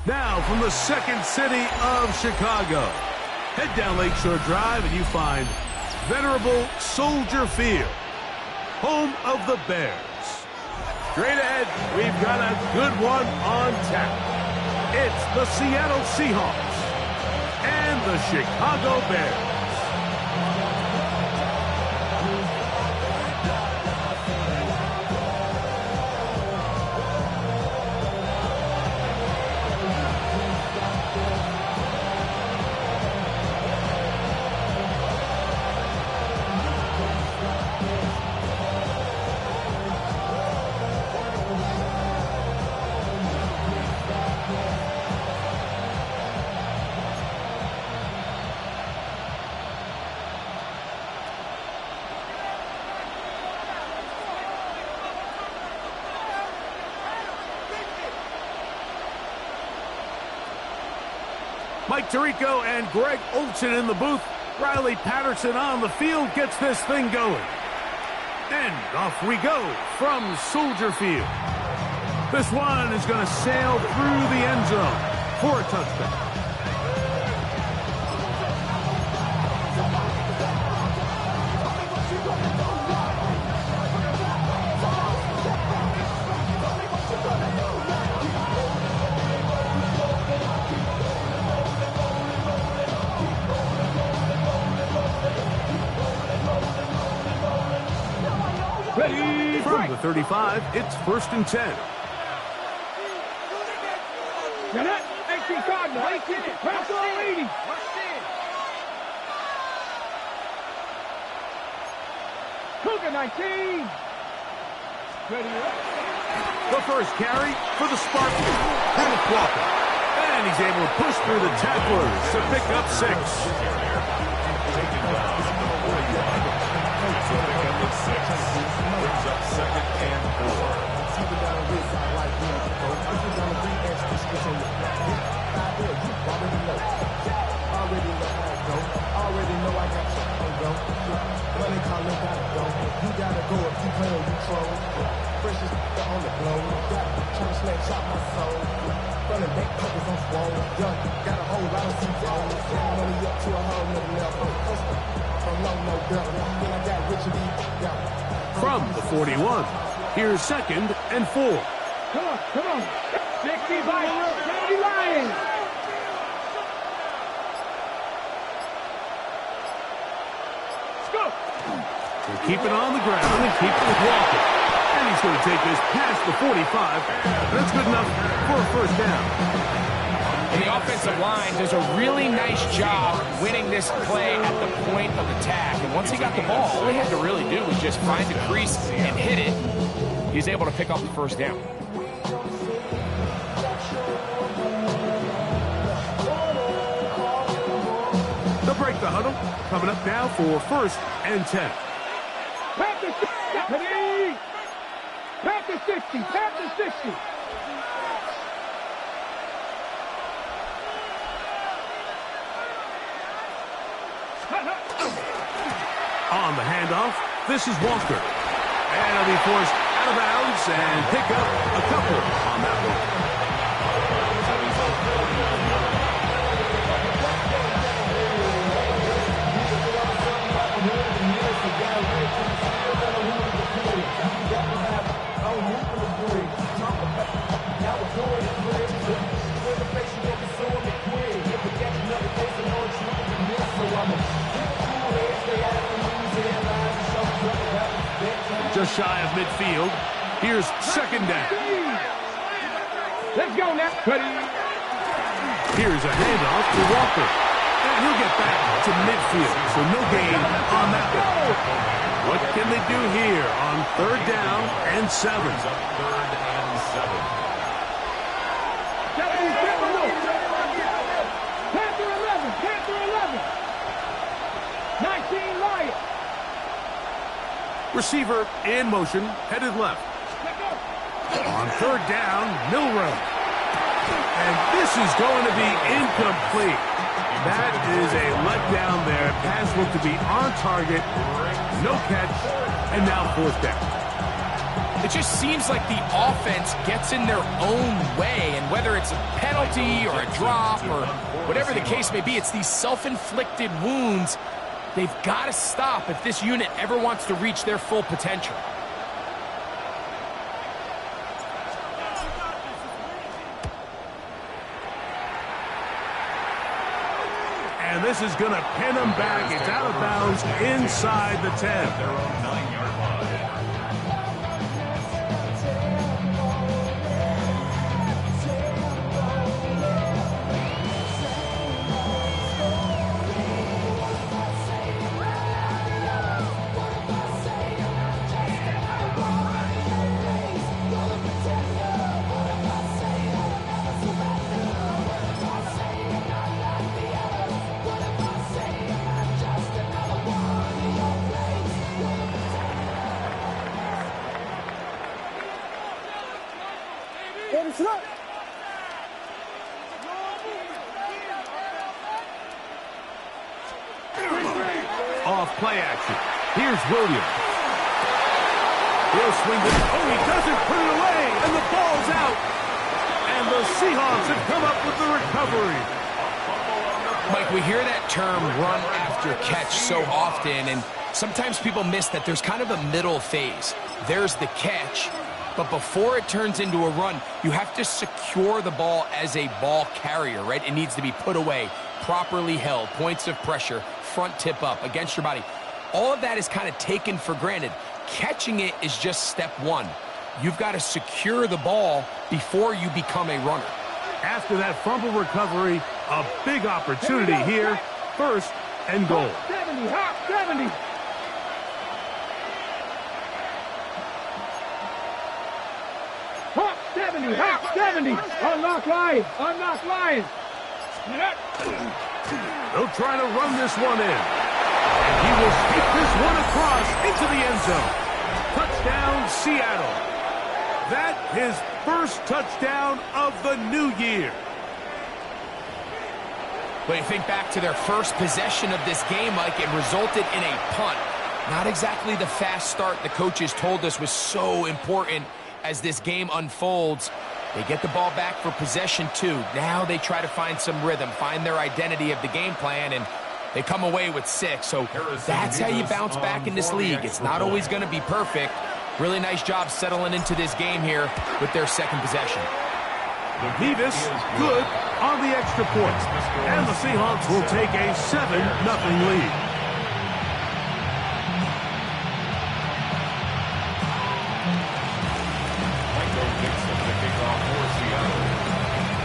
Now from the second city of Chicago, head down Lakeshore Drive and you find venerable Soldier Field, home of the Bears. Straight ahead, we've got a good one on tap. It's the Seattle Seahawks and the Chicago Bears. Mike Tirico and Greg Olsen in the booth. Riley Patterson on the field gets this thing going. And off we go from Soldier Field. This one is going to sail through the end zone for a touchdown. From the 35, it's 1st and 10. Cougar 19. The first carry for the Spartans, Kenneth Walker. And he's able to push through the tacklers to pick up 6. Brings up 2nd and 4. From the 41, here's 2nd and 4. Come on. 65, 70 Lions. Let's go. They'll keep it on the ground and keep it with Walker. And he's going to take this past the 45. That's good enough for a 1st down. And the offensive line does a really nice job winning this play at the point of attack. And once he got the ball, all he had to really do was just find the crease and hit it. He's able to pick up the 1st down. They'll break the huddle. Coming up now for 1st and 10. Pat the 60. On the handoff, this is Walker. And he'll be forced out of bounds and pick up a couple on that one. Just shy of midfield. Here's 2nd down. Let's go now. Here's a handoff to Walker. And he'll get back to midfield, so no gain on that one. What can they do here on 3rd down and 7? 3rd and 7. Panther 11. 19 Lions. Receiver in motion, headed left. On 3rd down, Milrow. And this is going to be incomplete. That is a letdown there. Pass looked to be on target. No catch. And now 4th down. It just seems like the offense gets in their own way, and whether it's a penalty or a drop or whatever the case may be, it's these self-inflicted wounds they've got to stop if this unit ever wants to reach their full potential. And this is going to pin them back. It's out of bounds inside the 10. Their own 9-yard line. Off play action. Here's Williams. He'll swing it. Oh, he doesn't put it away, and the ball's out. And the Seahawks have come up with the recovery. Mike, we hear that term run after catch so often, and sometimes people miss that there's kind of a middle phase. There's the catch, but before it turns into a run, you have to secure the ball as a ball carrier, right? It needs to be put away, properly held, points of pressure, front tip up against your body. All of that is kind of taken for granted. Catching it is just step one. You've got to secure the ball before you become a runner. After that fumble recovery, a big opportunity here. First and goal. 70, hot 70. Hot 70, hot 70. Unlock line, unlock line. They'll try to run this one in. And he will take this one across into the end zone. Touchdown, Seattle. That his first touchdown of the new year. When you think back to their first possession of this game, Mike, it resulted in a punt. Not exactly the fast start the coaches told us was so important as this game unfolds. They get the ball back for possession 2. Now they try to find some rhythm, find their identity of the game plan, and they come away with 6. So that's how you bounce back in this league. It's not always going to be perfect. Really nice job settling into this game here with their second possession. Nevis, good on the extra point. And the Seahawks will take a 7-0 lead.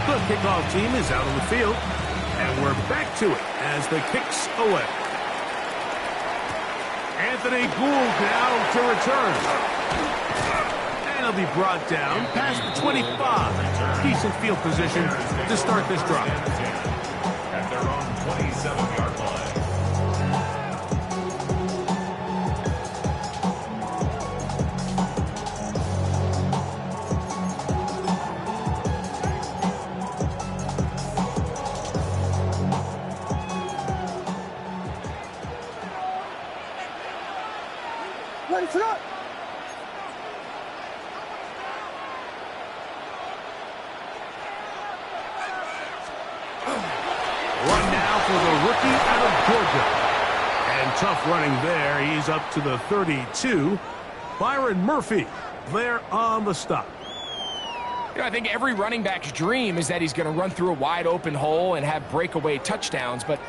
The kickoff team is out on the field, and we're back to it as the kick's away. Anthony Gould now to return. And he'll be brought down past the 25. Decent field position to start this drive. At their own 27-yard line. Run now for the rookie out of Georgia. And tough running there. He's up to the 32. Byron Murphy there on the stop. You know, I think every running back's dream is that he's going to run through a wide open hole and have breakaway touchdowns, but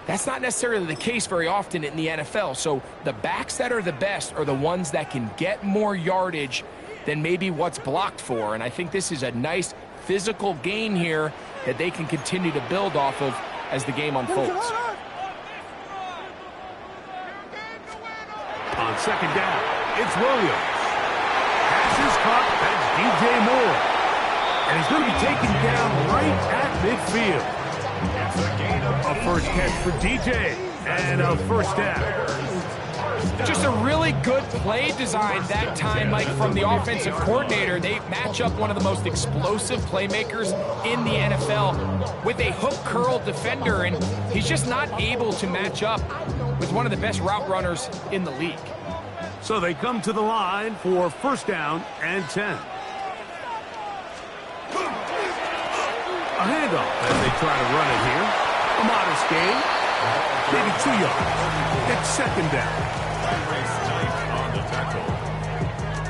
that's not necessarily the case very often in the NFL. So the backs that are the best are the ones that can get more yardage than maybe what's blocked for. And I think this is a nice physical gain here that they can continue to build off of as the game unfolds. On second down, it's Williams. Pass is caught. That's DJ Moore. And he's going to be taken down right at midfield. A first catch for DJ, and a first down. Just a really good play design that time, Mike, from the offensive coordinator. They match up one of the most explosive playmakers in the NFL with a hook curl defender, and he's just not able to match up with one of the best route runners in the league. So they come to the line for first down and 10. A handoff as they try to run it here. A modest gain. Maybe 2 yards. It's second down. Race tight on the tackle.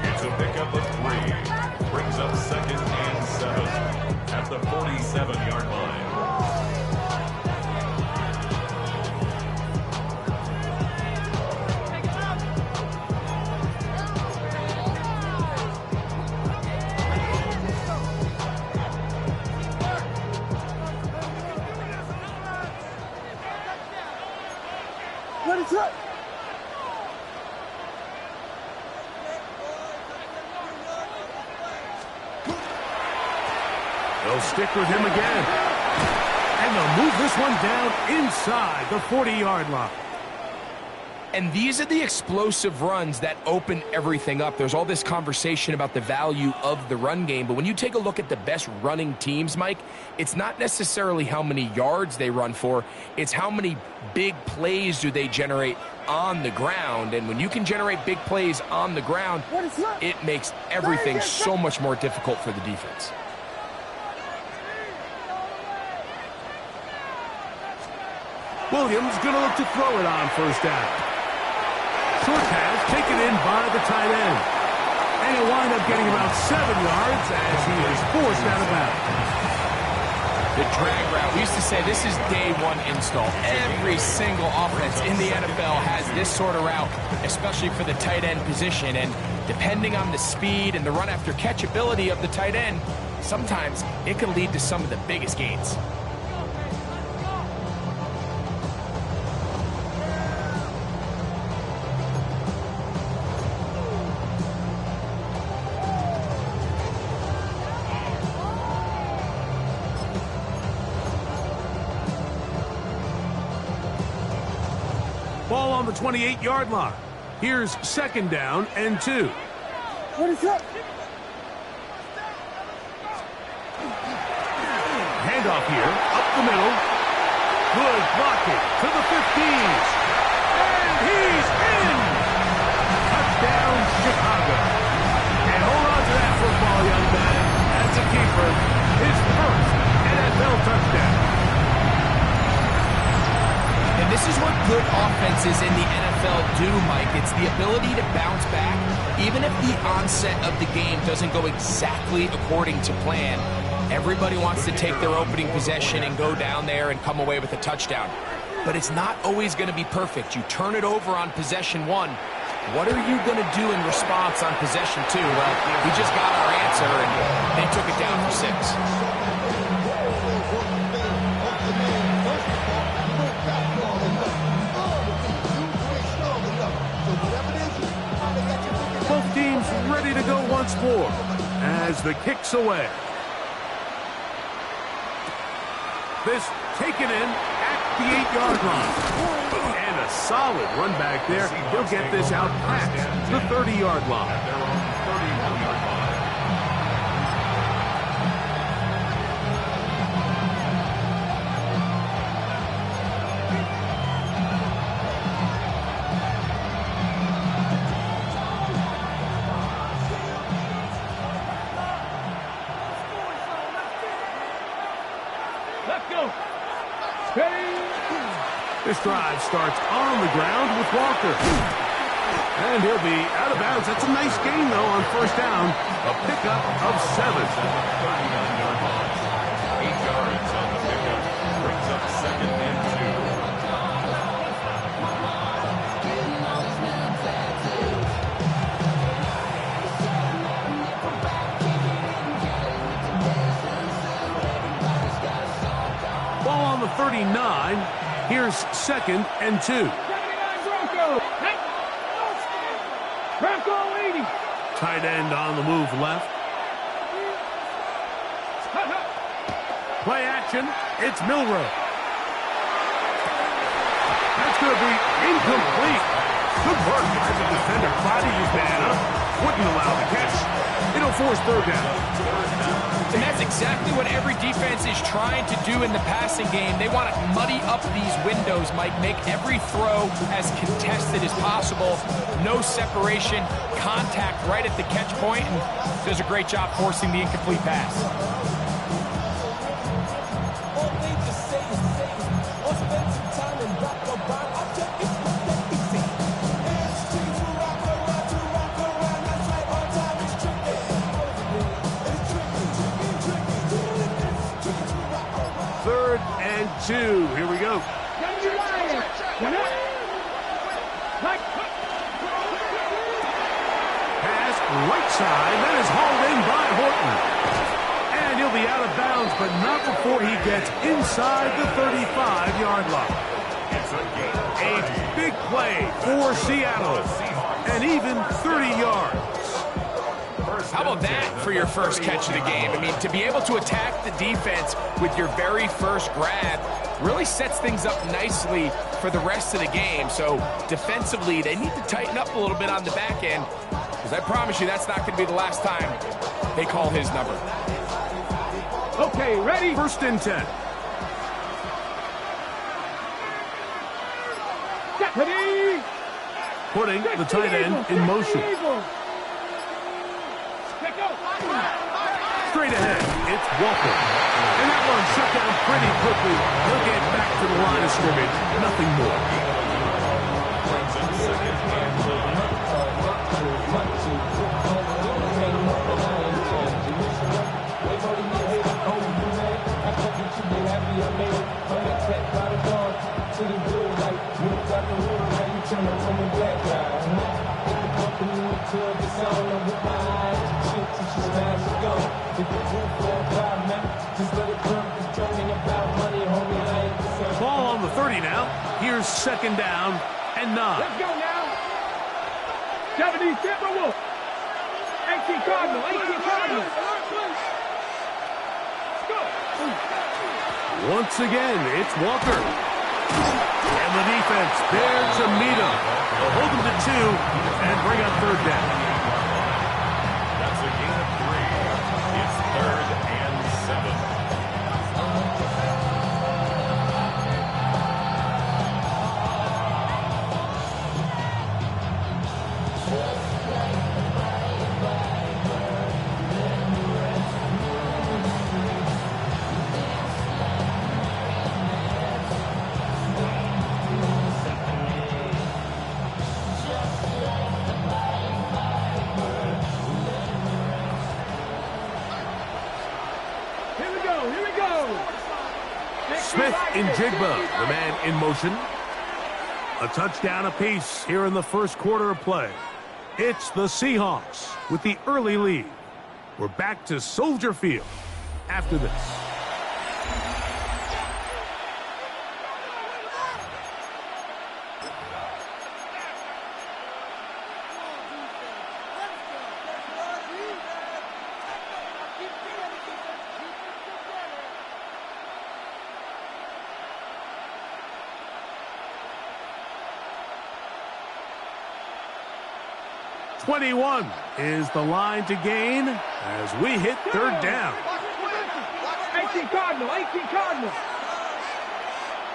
It's a pickup of 3. Brings up second and 7 at the 47-yard line. Let it run. They'll stick with him again. And they'll move this one down inside the 40-yard line. And these are the explosive runs that open everything up. There's all this conversation about the value of the run game, but when you take a look at the best running teams, Mike, it's not necessarily how many yards they run for, it's how many big plays do they generate on the ground. And when you can generate big plays on the ground, it makes everything so much more difficult for the defense. Williams going to look to throw it on first down. Short pass taken in by the tight end. And he'll wind up getting about 7 yards as he is forced out of bounds. The drag route, we used to say this is day one install. Every single offense in the NFL has this sort of route, especially for the tight end position. And depending on the speed and the run after catch ability of the tight end, sometimes it can lead to some of the biggest gains. Ball on the 28-yard line. Here's second down and 2. What is up? Handoff here, up the middle. Good blocking to the 50s. And he's in! Touchdown, Chicago. And hold on to that football, young man. That's a keeper. His first NFL touchdown. And this is what good offenses in the NFL do, Mike. It's the ability to bounce back, even if the onset of the game doesn't go exactly according to plan. Everybody wants to take their opening possession and go down there and come away with a touchdown. But it's not always going to be perfect. You turn it over on possession 1. What are you going to do in response on possession 2? Well, we just got our answer, and they took it down for 6. Both teams ready to go once more as the kick's away. This taken in at the 8-yard line. And a solid run back there. He'll get this out past the 30-yard line. At their own 31-yard line. Let's go. Ready? This drive starts on the ground with Walker. And he'll be out of bounds. That's a nice gain, though, on first down. A pickup of 7. 39-yard line. 8 yards on the pickup. Brings up second and 2. Ball on the 39. Here's second and 2. 79 Bronco. Bronco 80. Tight end on the move left. Play action. It's Milrow. That's going to be incomplete. Good work by the defender. Body his man up. Wouldn't allow the catch. It'll force third down. And that's exactly what every defense is trying to do in the passing game. They want to muddy up these windows, Mike, make every throw as contested as possible. No separation, contact right at the catch point, and does a great job forcing the incomplete pass. Third and 2. Here we go. Pass right side. That is hauled in by Horton. And he'll be out of bounds, but not before he gets inside the 35-yard line. A big play for Seattle. And even 30 yards. How about that for your first catch of the game? I mean, to be able to attack the defense with your very first grab really sets things up nicely for the rest of the game. So defensively, they need to tighten up a little bit on the back end, because I promise you that's not going to be the last time they call his number. Okay, ready? First and 10. Deputy! Putting the tight end in motion. Straight ahead, it's Walker. And that one shut down pretty quickly. He'll get back to the line of scrimmage. Nothing more. Ball on the 30 now. Here's second down and 9. Let's go now. 70 Timberwolves. 18 Cardinal. 18 Cardinal. Go. Once again, it's Walker. And the defense there to meet him. They'll hold him to 2 and bring up third down. That's a gain of 3. It's 3rd and 7. Smith in Jigba, the man in motion. A touchdown apiece here in the first quarter of play. It's the Seahawks with the early lead. We're back to Soldier Field after this. .21 is the line to gain as we hit third down. 18 Cardinal, 18 Cardinal.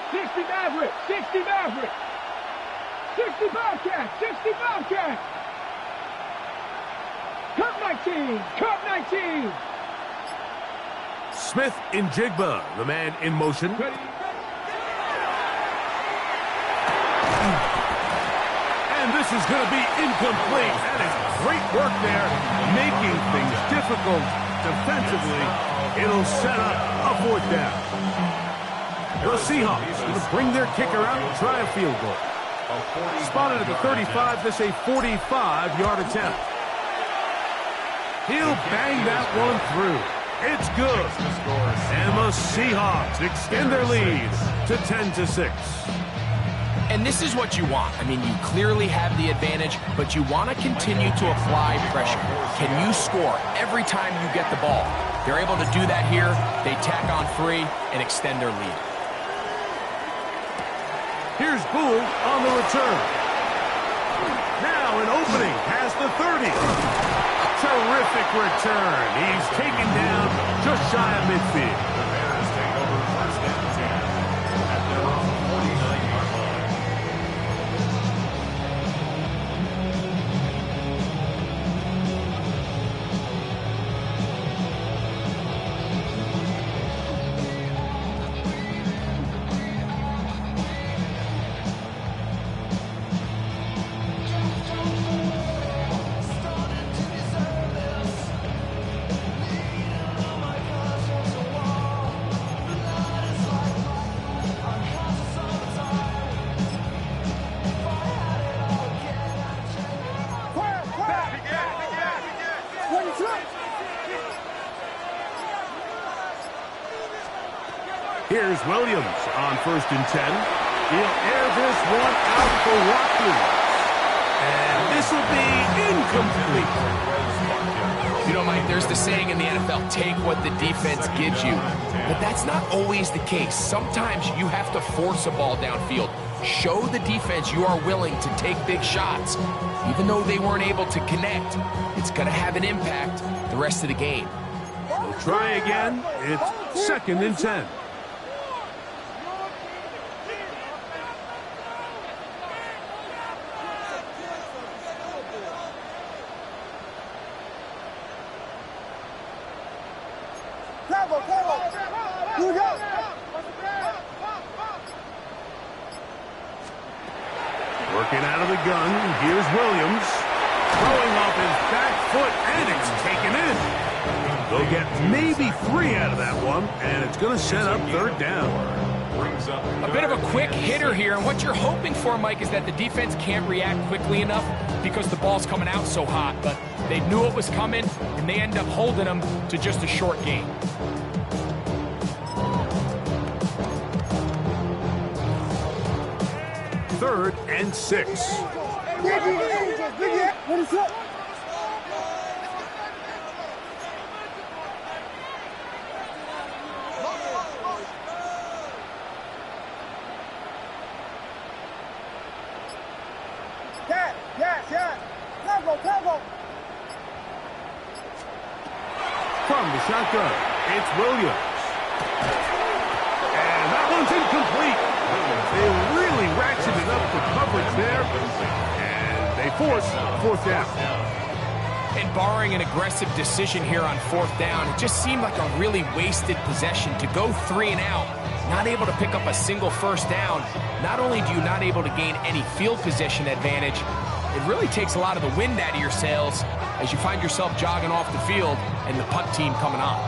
60 Maverick, 60 Maverick. 60 Bobcat, 60 Bobcat. Cut 19, cut 19. Smith in Jigba, the man in motion. And this is going to be incomplete. That is great work there, making things difficult defensively. It'll set up a fourth down. The Seahawks going to bring their kicker out and try a field goal. Spotted at the 35, this a 45-yard attempt. He'll bang that one through. It's good. And the Seahawks extend their lead to 10-6. And this is what you want. I mean, you clearly have the advantage, but you want to continue to apply pressure. Can you score every time you get the ball? They're able to do that here. They tack on 3 and extend their lead. Here's Boole on the return. Now an opening past the 30. Terrific return. He's taken down just shy of midfield. The Bears take over first and 10 at their own 49-yard line. Here's Williams on first and 10. He'll air this one out for Watkins. And this will be incomplete. You know, Mike, there's the saying in the NFL, take what the defense gives you. But that's not always the case. Sometimes you have to force a ball downfield. Show the defense you are willing to take big shots. Even though they weren't able to connect, it's going to have an impact the rest of the game. We'll try again. It's second and 10. Working out of the gun, here's Williams. Throwing off his back foot, and it's taken in. They'll get maybe 3 out of that one, and it's going to set up third down. A bit of a quick hitter here, and what you're hoping for, Mike, is that the defense can't react quickly enough because the ball's coming out so hot. But they knew it was coming, and they end up holding them to just a short gain. Third and 6. From the shotgun, it's Williams. And that one's incomplete. They really ratcheted up the coverage there, and they force fourth down. And barring an aggressive decision here on fourth down, it just seemed like a really wasted possession to go 3 and out, not able to pick up a single first down. Not only do you not able to gain any field position advantage, it really takes a lot of the wind out of your sails as you find yourself jogging off the field and the punt team coming on.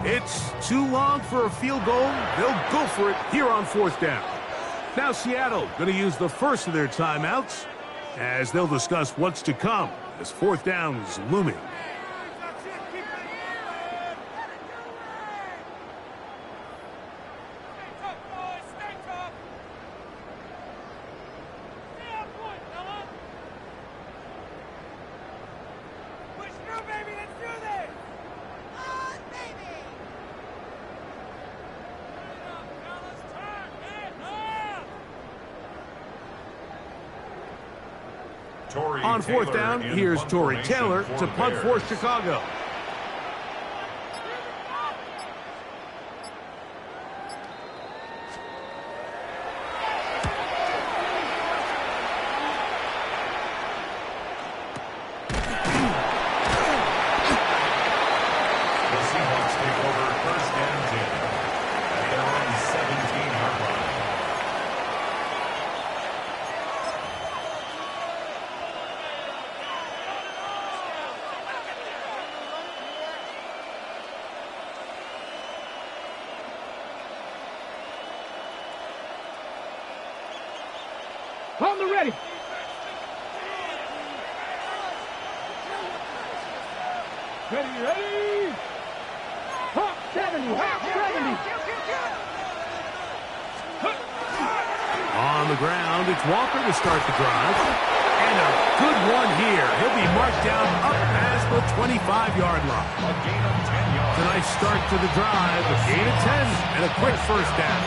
It's too long for a field goal. They'll go for it here on fourth down. Now Seattle going to use the first of their timeouts as they'll discuss what's to come as fourth down is looming. On fourth down, here's Tory Taylor to punt for Chicago. The Seahawks take over first and 10 at their own 17-yard line. On the ready. Ready. Hop 70. On the ground, it's Walker to start the drive. And a good one here. He'll be marked down up past the 25-yard line. A gain of 10 yards. A nice start to the drive. A gain of 10 and a quick first down.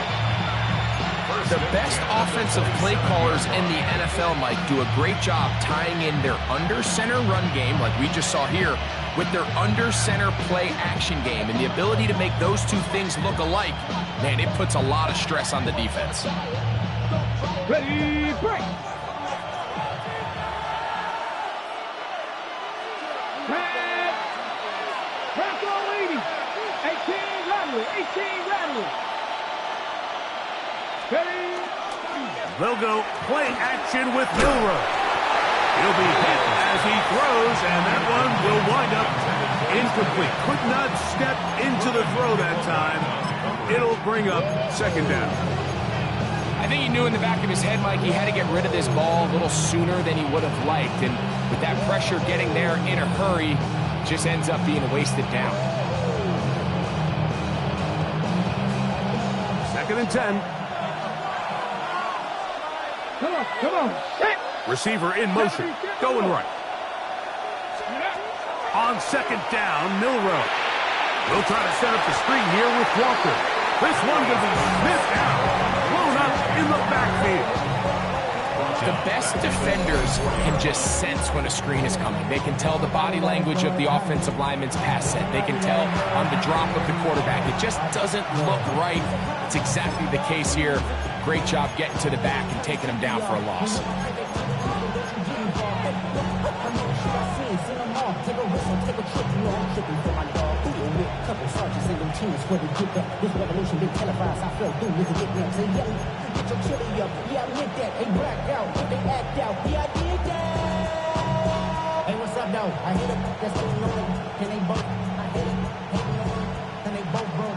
First The best offensive play callers in the NFL, Mike, do a great job tying in their under-center run game, like we just saw here, with their under-center play action game. And the ability to make those two things look alike, man, it puts a lot of stress on the defense. Ready, break. Back on 80. 18 lateral. 18 lateral. Ready. They'll go play action with Milroe. He'll be hit as he throws, and that one will wind up incomplete. Could not step into the throw that time. It'll bring up second down. I think he knew in the back of his head, Mike, he had to get rid of this ball a little sooner than he would have liked. And with that pressure getting there in a hurry, just ends up being a wasted down. 2nd and 10. Come on. Set. Receiver in motion, going right. On 2nd down, Milroe. We'll try to set up the screen here with Walker. This one will be sniffed out, blown up in the backfield. The best defenders can just sense when a screen is coming. They can tell the body language of the offensive lineman's pass set. They can tell on the drop of the quarterback. It just doesn't look right. It's exactly the case here. Great job getting to the back and taking him down for a loss. Hey, what's up, though? I hit it. That's what you know. Can they both? I hit it. Can they both, bro?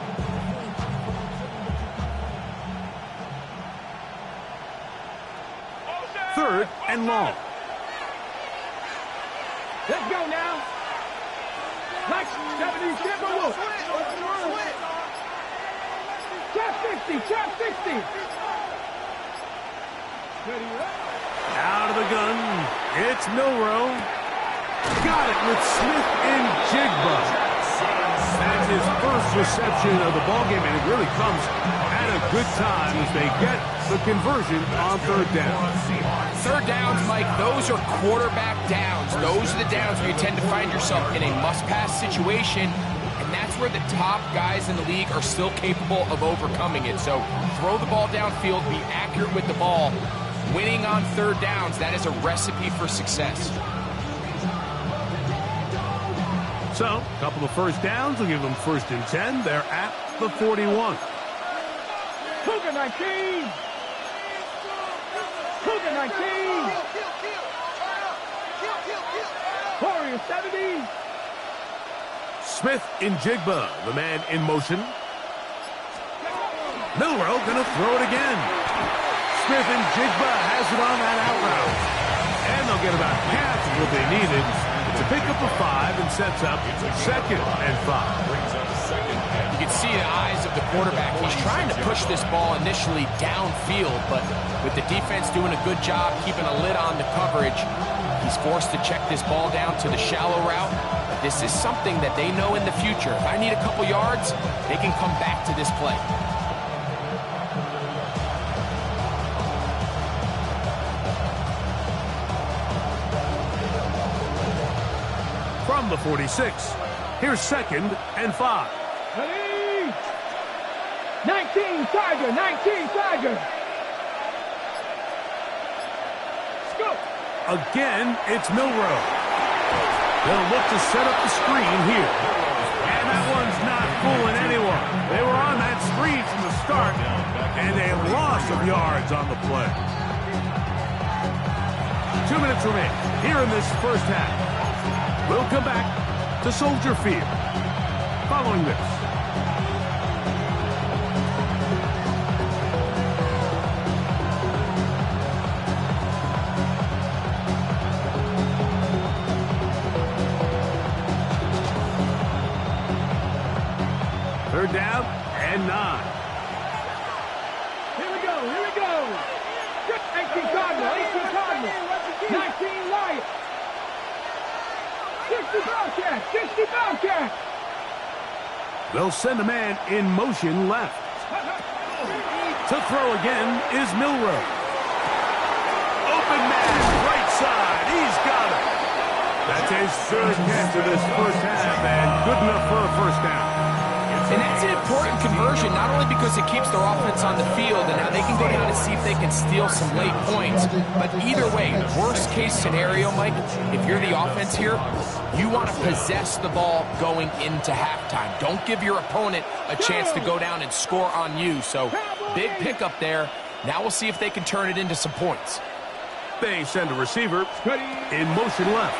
Third and long. Let's go now. Like 70 Timberwolves. Trap 60. Trap 60. Ready, Out of the gun, it's Milroe. Got it with Smith and Jigba. That's his first reception of the ballgame, and it really comes at a good time as they get the conversion on 3rd down. 3rd downs, Mike, those are quarterback downs. Those are the downs where you tend to find yourself in a must-pass situation, and that's where the top guys in the league are still capable of overcoming it. So throw the ball downfield, be accurate with the ball. Winning on 3rd downs, that is a recipe for success. So, a couple of first downs will give them 1st and 10. They're at the 41. Cougar 19. Cougar 19. Warrior 70. Smith in Jigba, the man in motion. Milroe gonna throw it again. Smith and Jigba has it on that out route. And they'll get about half of what they needed to pick up a 5 and sets up 2nd and 5. You can see the eyes of the quarterback. He's trying to push this ball initially downfield, but with the defense doing a good job keeping a lid on the coverage, he's forced to check this ball down to the shallow route. But this is something that they know in the future. If I need a couple yards, they can come back to this play. From the 46, here's 2nd and 5. Ready. 19 Tiger. 19 Tiger. Let's go. Again, it's Milroe. They'll look to set up the screen here. And that one's not fooling anyone. They were on that screen from the start, and a loss of yards on the play. 2 minutes remaining here in this first half. We'll come back to Soldier Field following this. Third down and 9. Here we go. 18 Cardinal. 19 Lions. 60 Bobcat. 60 Bobcat. They'll send a man in motion left. To throw again is Milroe. Open man, right side. He's got it. That's his third catch of this first half, and good enough for a first down. And that's an important conversion, not only because it keeps their offense on the field, and now they can go down and see if they can steal some late points. But either way, worst case scenario, Mike, if you're the offense here, you want to possess the ball going into halftime. Don't give your opponent a chance to go down and score on you. So big pickup there. Now we'll see if they can turn it into some points. They send a receiver in motion left.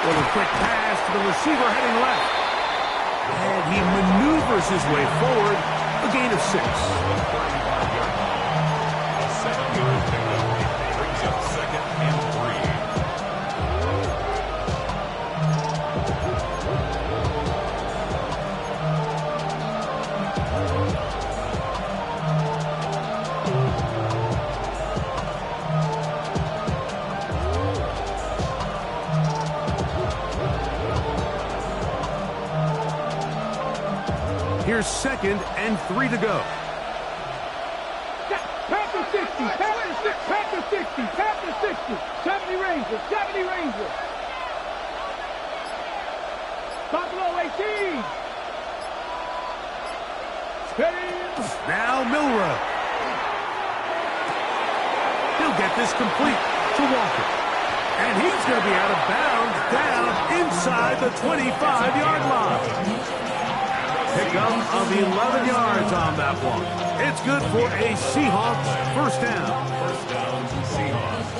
With a quick pass to the receiver heading left. And he maneuvers his way forward, a gain of 6. A 7-yard pickup brings up 2nd and 3. Here's 2nd and 3 to go. Panther 60, Panther 60, Panther 60, 70 Rangers, 70 Rangers. Buffalo 18. Steady. Now Milroe. He'll get this complete to Walker. And he's going to be out of bounds down inside the 25-yard line. Pickup of 11 yards on that one. It's good for a Seahawks first down. First down, Seahawks.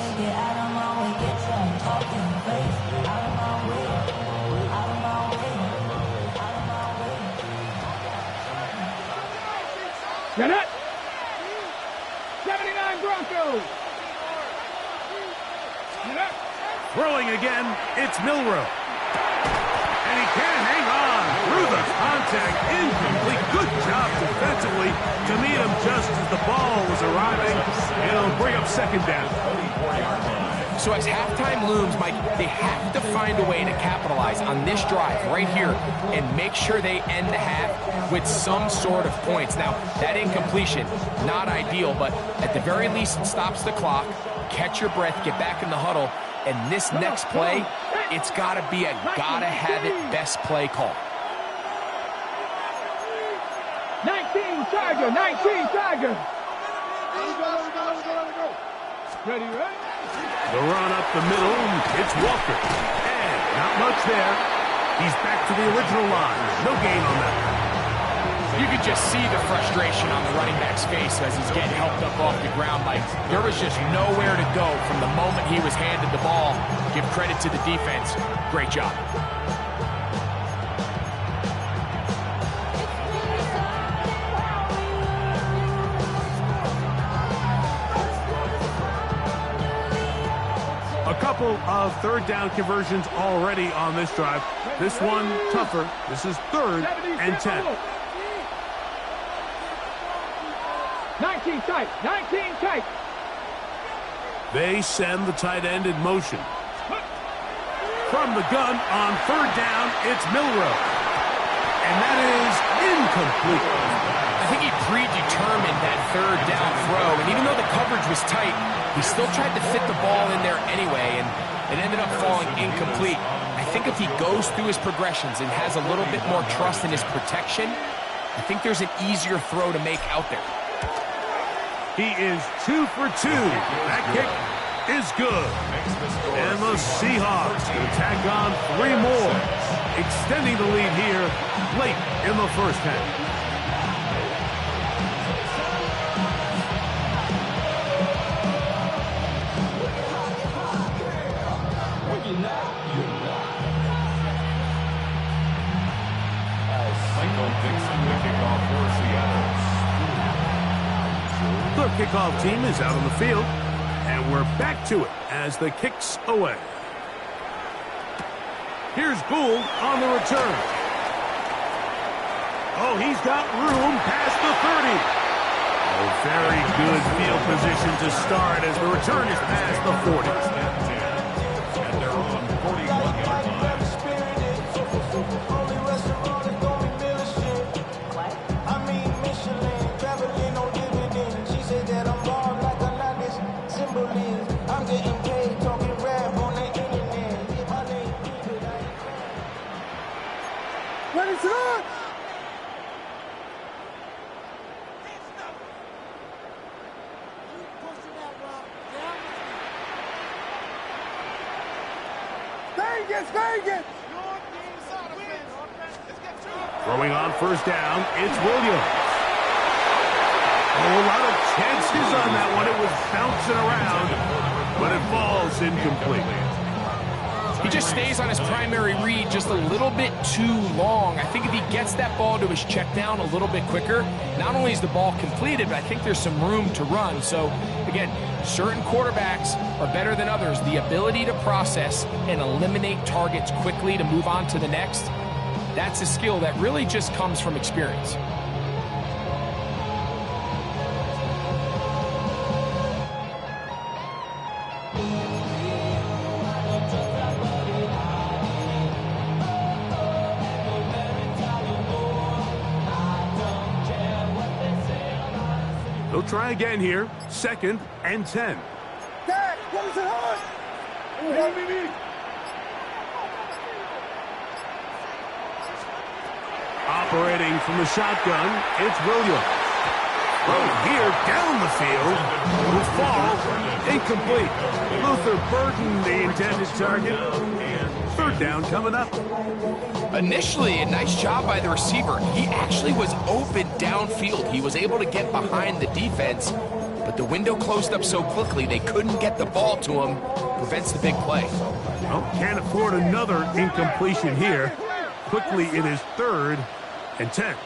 Get it. 79 Broncos. Get it. Throwing again, it's Milroe. And he can't hang on through the contact. Incomplete. Good job defensively to meet him just as the ball was arriving. It'll bring up 2nd down. So as halftime looms, Mike, they have to find a way to capitalize on this drive right here and make sure they end the half with some sort of points. Now, that incompletion, not ideal, but at the very least, it stops the clock. Catch your breath, get back in the huddle, and this next play, it's got to be a gotta-have-it best play call. 19 Tiger, 19 Tiger. Ready, ready? The run up the middle, it's Walker. And not much there. He's back to the original line. No gain on that. You could just see the frustration on the running back's face as he's getting helped up off the ground. Like, there was just nowhere to go from the moment he was handed the ball. Give credit to the defense. Great job. A couple of third down conversions already on this drive. This one tougher. This is 3rd and 10. 19 tight, 19 tight. They send the tight end in motion. From the gun on 3rd down, it's Milroe. And that is incomplete. I think he predetermined that 3rd down throw, and even though the coverage was tight, he still tried to fit the ball in there anyway, and it ended up falling incomplete. I think if he goes through his progressions and has a little bit more trust in his protection, I think there's an easier throw to make out there. He is 2 for 2. That kick is good. And the Seahawks can tack on 3 more, extending the lead here late in the first half. Michael Dixon, the kickoff for Seattle. The kickoff team is out on the field, and we're back to it as the kick's away. Here's Gould on the return. Oh, he's got room past the 30. Oh, very good field position to start as the return is past the 40. And they're on 41-yard line. I mean, Michelin, traveling on Throwing on first down, it's Williams. Oh, a lot of chances on that one. It was bouncing around, but it falls incomplete. He just stays on his primary read just a little bit too long. I think if he gets that ball to his check down a little bit quicker, not only is the ball completed, but I think there's some room to run. So, again, certain quarterbacks are better than others. The ability to process and eliminate targets quickly to move on to the next, that's a skill that really just comes from experience. They'll try again here. 2nd and 10. Dad, what is it on? Operating from the shotgun, it's Williams. Throw here down the field. Will fall. Incomplete. Luther Burden, the intended target. 3rd down coming up. Initially, a nice job by the receiver. He actually was open downfield. He was able to get behind the defense, but the window closed up so quickly they couldn't get the ball to him. Prevents the big play. Well, can't afford another incompletion here. Quickly, it is 3rd and 10.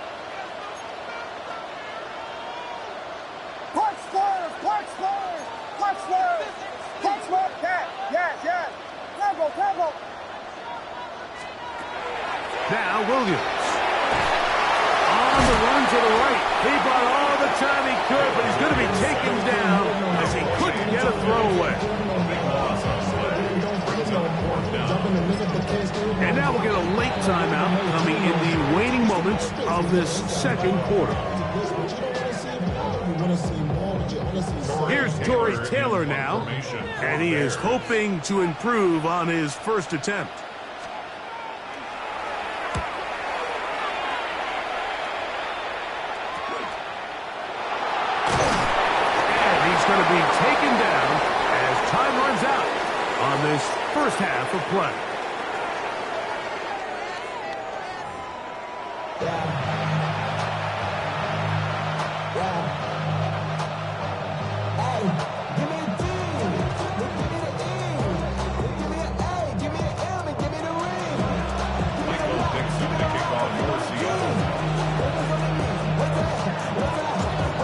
Now Williams. On the run to the right. He bought all the time he could, but he's going to be taken down as he couldn't get a throwaway. And now we'll get a late timeout coming in the waning moments of this 2nd quarter. Here's Torrey Taylor now, and he is hoping to improve on his first attempt. Going to be taken down as time runs out on this first half of play.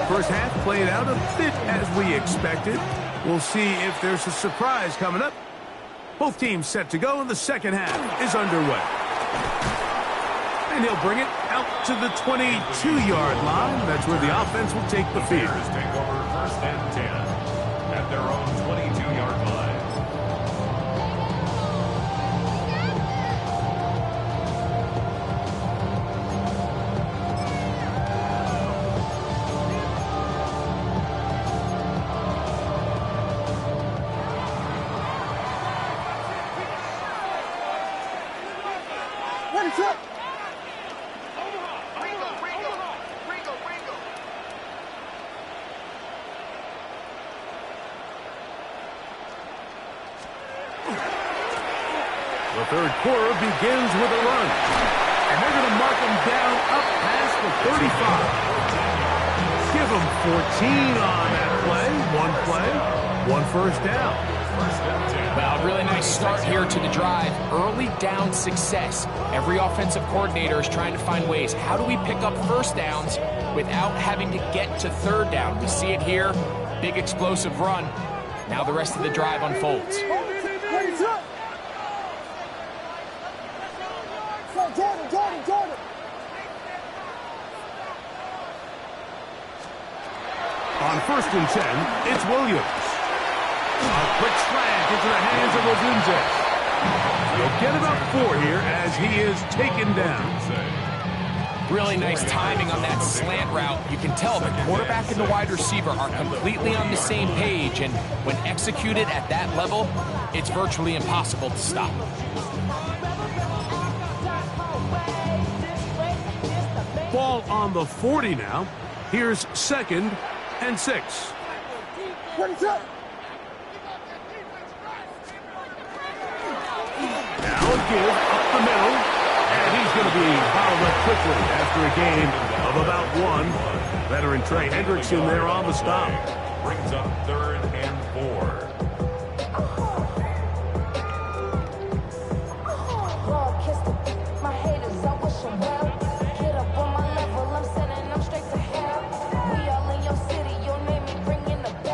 First half played out a bit as we expected. We'll see if there's a surprise coming up. Both teams set to go, and the second half is underway. And he'll bring it out to the 22-yard line. That's where the offense will take the field. Take over 1st and 10 at their own 22-yard line. The 3rd quarter begins with a run. And they're going to mark him down up past the 35. Give him 14 on that play. One first down. Well, really nice start here to the drive. Early down success. Every offensive coordinator is trying to find ways. How do we pick up first downs without having to get to 3rd down? We see it here. Big explosive run. Now the rest of the drive unfolds. Jordan. On 1st and 10, it's Williams. A quick slant into the hands of Odunze. He'll get about 4 here as he is taken down. Really nice timing on that slant route. You can tell the quarterback and the wide receiver are completely on the same page, and when executed at that level, it's virtually impossible to stop. Ball on the 40 now. Here's 2nd and 6. Now give up the middle. And he's going to be fouled up quickly after a gain of about 1. Veteran Trey Hendrickson there on the stop. Brings up 3rd and 4.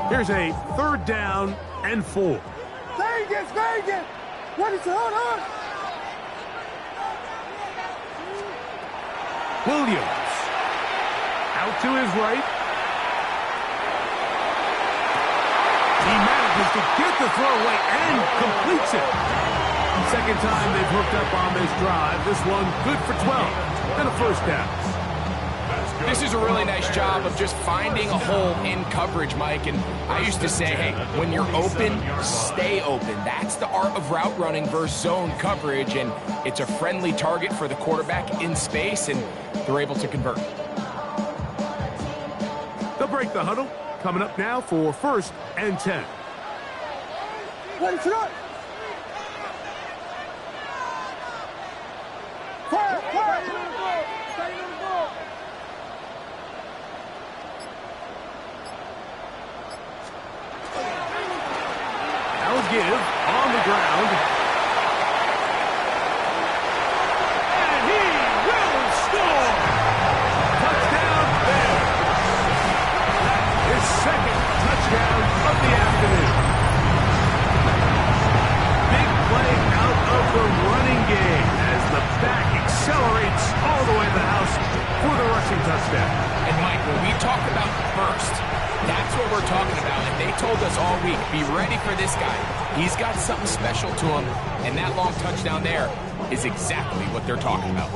Here's a 3rd down and 4. Vegas, Vegas! What is it? Hold on! Williams. Out to his right. He manages to get the throw away and completes it. Second time they've hooked up on this drive. This one good for 12 and a first down. This is a really nice job of just finding a hole in coverage, Mike. And I used to say, hey, when you're open, stay open. That's the art of route running versus zone coverage. And it's a friendly target for the quarterback in space, and they're able to convert. They'll break the huddle. Coming up now for 1st and 10. What is it? Fire! Give on the ground. And he will score! Touchdown, Bears! His 2nd touchdown of the afternoon. Big play out of the running game as the back accelerates all the way to the house for the rushing touchdown. And Mike, when we talk about burst, that's what we're talking about. And they told us all week, be ready for this guy. He's got something special to him, and that long touchdown there is exactly what they're talking about.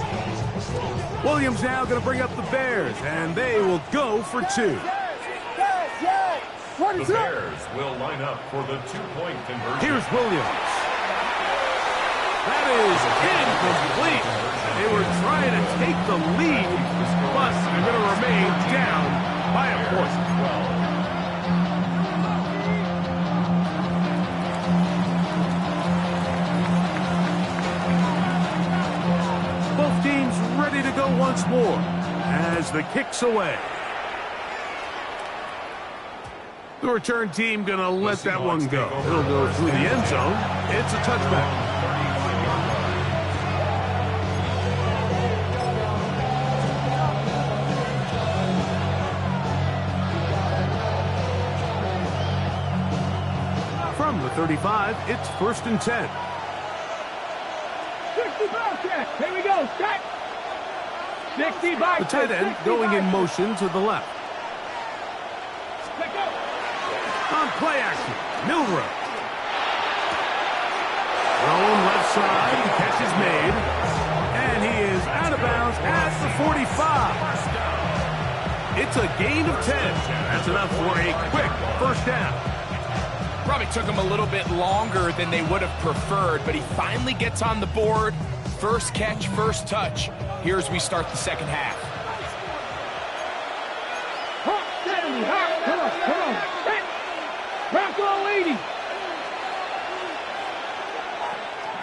Williams now going to bring up the Bears, and they will go for 2. The Bears will line up for the 2-point conversion. Here's Williams. That is incomplete. They were trying to take the lead, but they're going to remain down by a point. Both teams ready to go once more as the kick's away. The return team going to let that one go. It'll go through the end zone. It's a touchback. From the 35, it's 1st and 10. 65, here we go, set. 65. The tight end going in motion to the left. On play action, Milrow. Thrown left side, catch is made. And he is out of bounds at the 45. It's a gain of 10. That's enough for a quick first down. Probably took him a little bit longer than they would have preferred, but he finally gets on the board. First catch, first touch. Here as we start the second half. Come on. Bronco lady.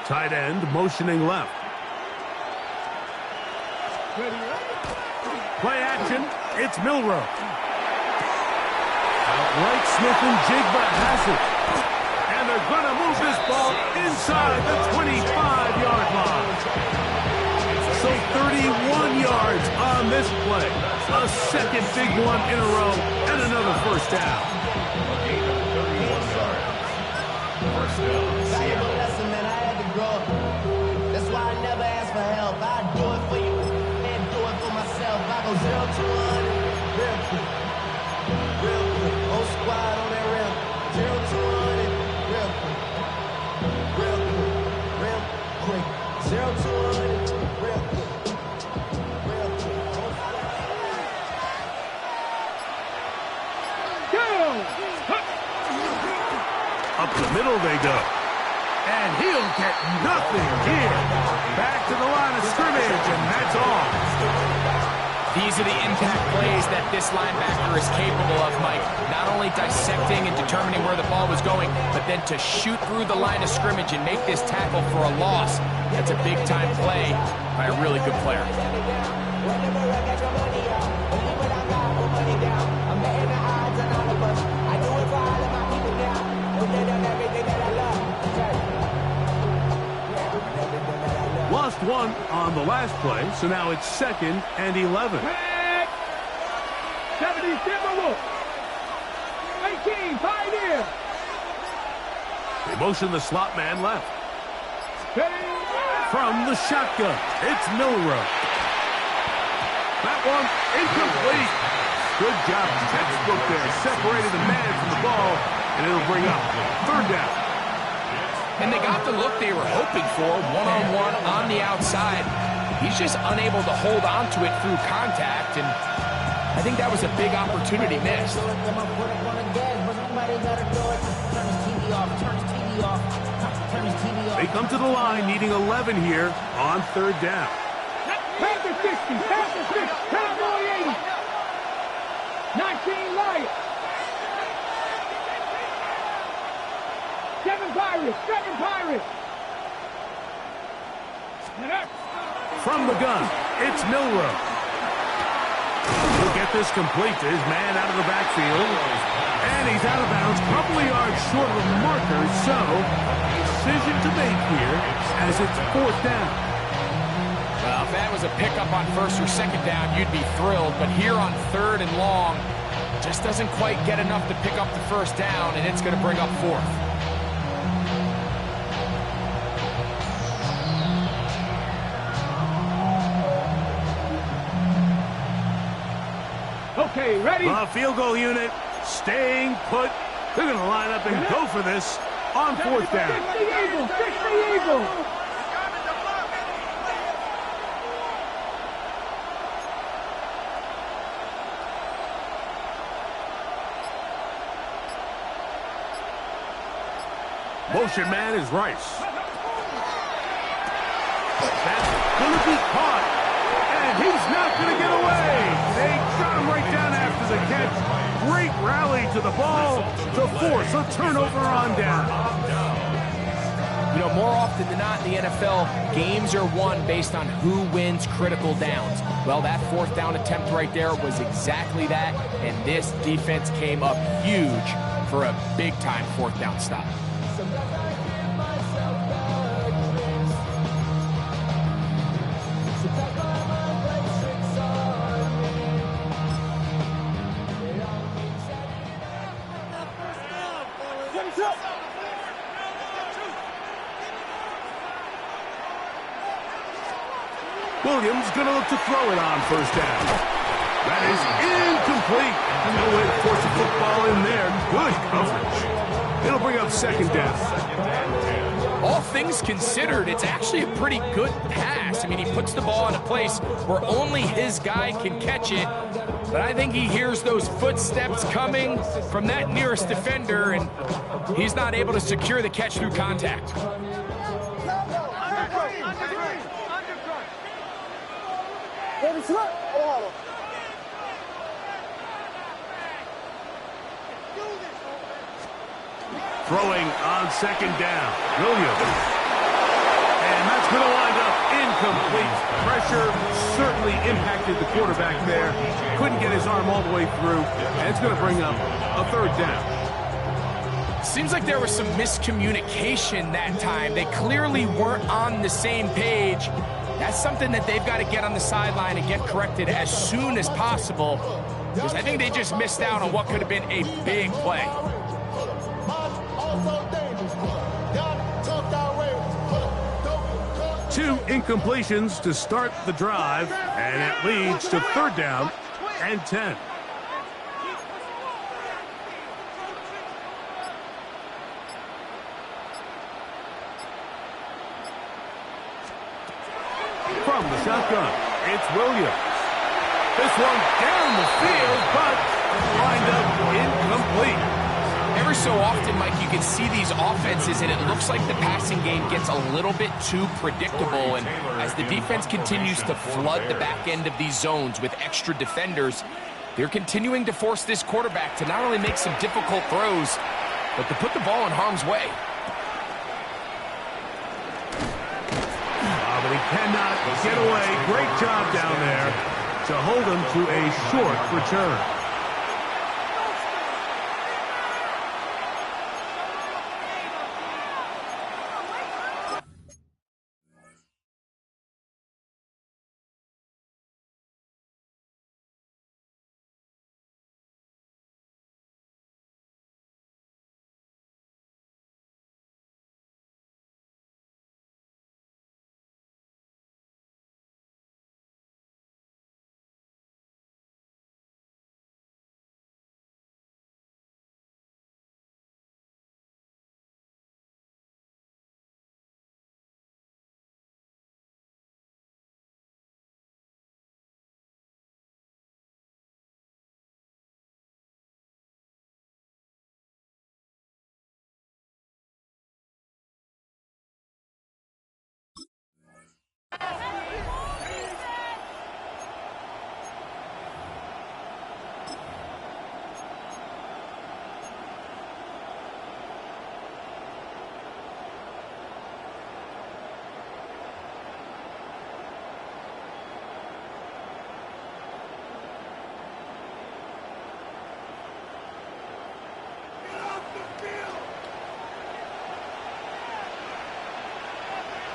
Tight end motioning left. Play action, it's Milrow. Outright Smith and Jigba has it. And they're going to move this ball inside the 25-yard line. So 31 yards on this play. A second big one in a row and another first down. Valuable lesson, man. I had to grow up. That's why I never ask for help. I do it for you and do it for myself. I go 0 to 100 real quick. Real quick. Whole squad on that real. 0 to 100 real quick. Real quick. Real quick. 0 to 100 real quick. Real quick. Up the middle they go. And he'll get nothing here. Back to the line of scrimmage, and that's all. These are the impact plays that this linebacker is capable of, Mike. Not only dissecting and determining where the ball was going, but then to shoot through the line of scrimmage and make this tackle for a loss. That's a big-time play by a really good player. Lost one on the last play, so now it's 2nd and 11. 70 Timberwolves. 18 Pioneer. They motion the slot man left. From the shotgun, it's Milrow. That one incomplete. Good job. Textbook there. Separated the man from the ball, and it'll bring up 3rd down. And they got the look they were hoping for, one-on-one on the outside. He's just unable to hold on to it through contact, and I think that was a big opportunity missed. They come to the line needing 11 here on 3rd down. Panther 60, Panther 60, Cowboy 80. 19 Lions. 7 Pirates, 7 Pirates. From the gun, it's Milrow. He'll get this complete to his man out of the backfield. And he's out of bounds, a couple of yards short of the marker, so decision to make here as it's 4th down. Well, if that was a pickup on 1st or 2nd down, you'd be thrilled. But here on 3rd and long, just doesn't quite get enough to pick up the 1st down, and it's going to bring up 4th. Okay, ready? The field goal unit staying put. They're going to line up and go for this on 4th down. 60 Eagles, 60 Eagles. Motion man is Rice. That's going to be caught. And he's not going to get away. They shot him right down after the catch. Great rally to the ball to force a turnover on down. You know, more often than not in the NFL, games are won based on who wins critical downs. Well, that 4th down attempt right there was exactly that, and this defense came up huge for a big-time 4th down stop. Williams going to look to throw it on 1st down. That is incomplete. No way to force a football in there. Good coverage. It'll bring up 2nd down. All things considered, it's actually a pretty good pass. I mean, he puts the ball in a place where only his guy can catch it. But I think he hears those footsteps coming from that nearest defender, and he's not able to secure the catch through contact. Throwing on 2nd down. Williams. And that's going to wind up incomplete. Pressure certainly impacted the quarterback there. Couldn't get his arm all the way through. And it's going to bring up a 3rd down. Seems like there was some miscommunication that time. They clearly weren't on the same page. That's something that they've got to get on the sideline and get corrected as soon as possible, because I think they just missed out on what could have been a big play. Two incompletions to start the drive, and it leads to 3rd down and 10. From the shotgun, it's Williams. This one down the field, but lined up incomplete. Every Every so often, Mike, you can see these offenses, and it looks like the passing game gets a little bit too predictable. And as the defense continues to flood the back end of these zones with extra defenders, they're continuing to force this quarterback to not only make some difficult throws, but to put the ball in harm's way. But he cannot get away. Great job down there to hold him to a short return.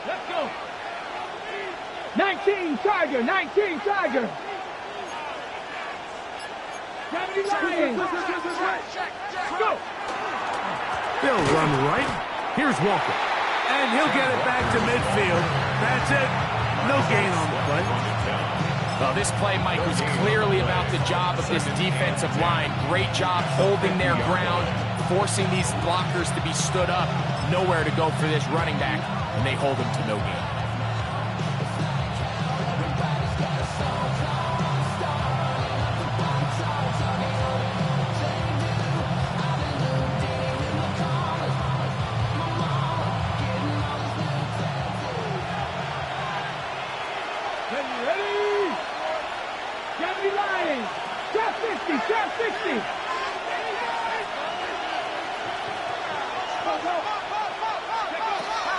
Let's go. 19 Tiger, 19 Tiger. 70 Lions. Go. They'll run right. Here's Walker. And he'll get it back to midfield. That's it. No gain on the play. Well, this play, Mike, was clearly about the job of this defensive line. Great job holding their ground, forcing these blockers to be stood up. Nowhere to go for this running back, and they hold him to no gain. Ready? 70 Lions. Top 50, top 60.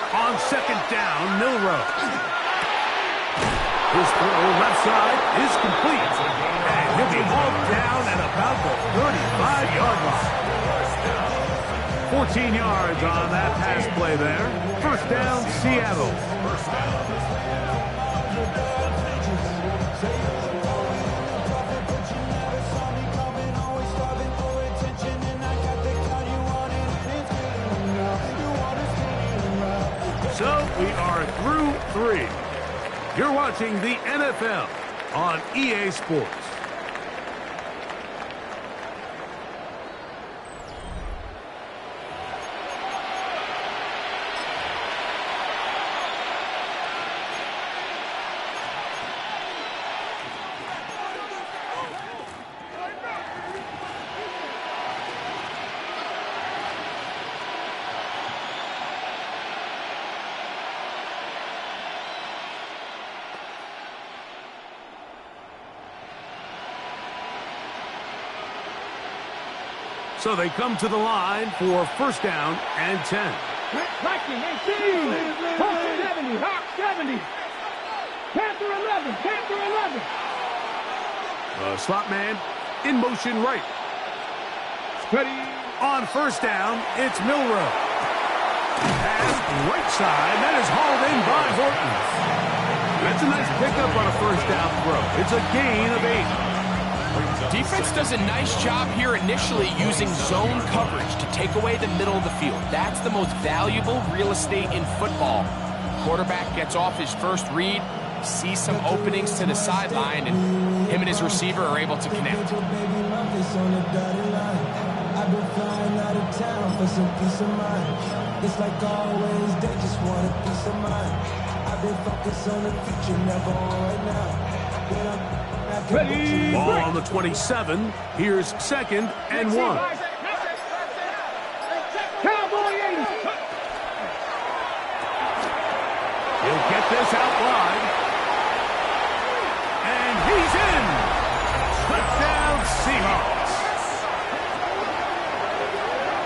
On second down, Milrow. His throw left side is complete. And he'll be hauled down at about the 35-yard line. 14 yards on that pass play there. First down, Seattle. So we are through 3. You're watching the NFL on EA Sports. So they come to the line for first down and 10. Viking 18. Hawks 70. Hawks 70. Panther 11. Panther 11. Slot man in motion right. Ready. On first down, it's Milrow. Pass right side. That is hauled in by Horton. That's a nice pickup on a first down throw. It's a gain of 8. Defense does a nice job here initially using zone coverage to take away the middle of the field. That's the most valuable real estate in football. Quarterback gets off his first read, sees some openings to the sideline, and him and his receiver are able to connect. I've been flying out of town for some peace of mind. It's like always, they just want a peace of mind. I've been focused on the future, never on right now. Ready. Ball on the 27. Here's second and 1. this out wide. And he's in. Touchdown, Seahawks.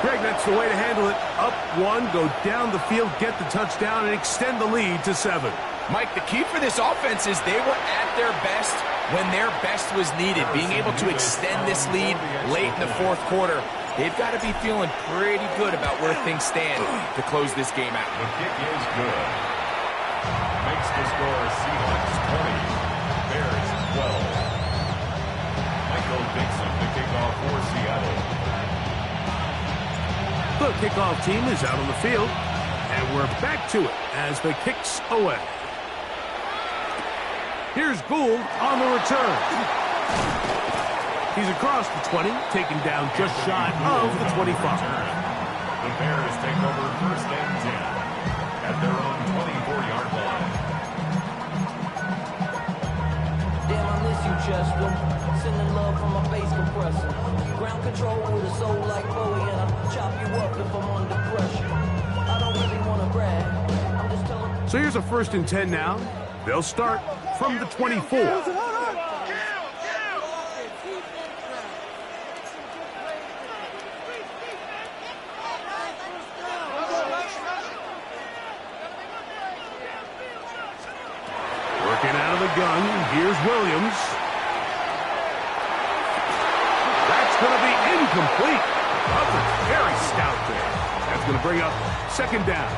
Greg, that's the way to handle it. Up one, go down the field, get the touchdown, and extend the lead to 7. Mike, the key for this offense is they were at their best when their best was needed. Being able to extend this lead late in the fourth quarter, they've got to be feeling pretty good about where things stand to close this game out. The kick is good. Makes the score Seahawks 20, Bears 12. Michael Dixon, the kickoff for Seattle. The kickoff team is out on the field, and we're back to it as the kick's away. Here's Gould on the return. He's across the 20, taken down just shy of the 25. The Bears take over first and 10 at their own 24-yard line. Damn, I miss you, Chester. Sending love from my bass compressor. Ground control with a soul like Bowie, and I chop you up if I'm under pressure. I don't really want to brag. I'm just telling. So here's a first and 10 now. They'll start from the 24. Working out of the gun, here's Williams. That's going to be incomplete. Coverage very stout there. That's going to bring up second down.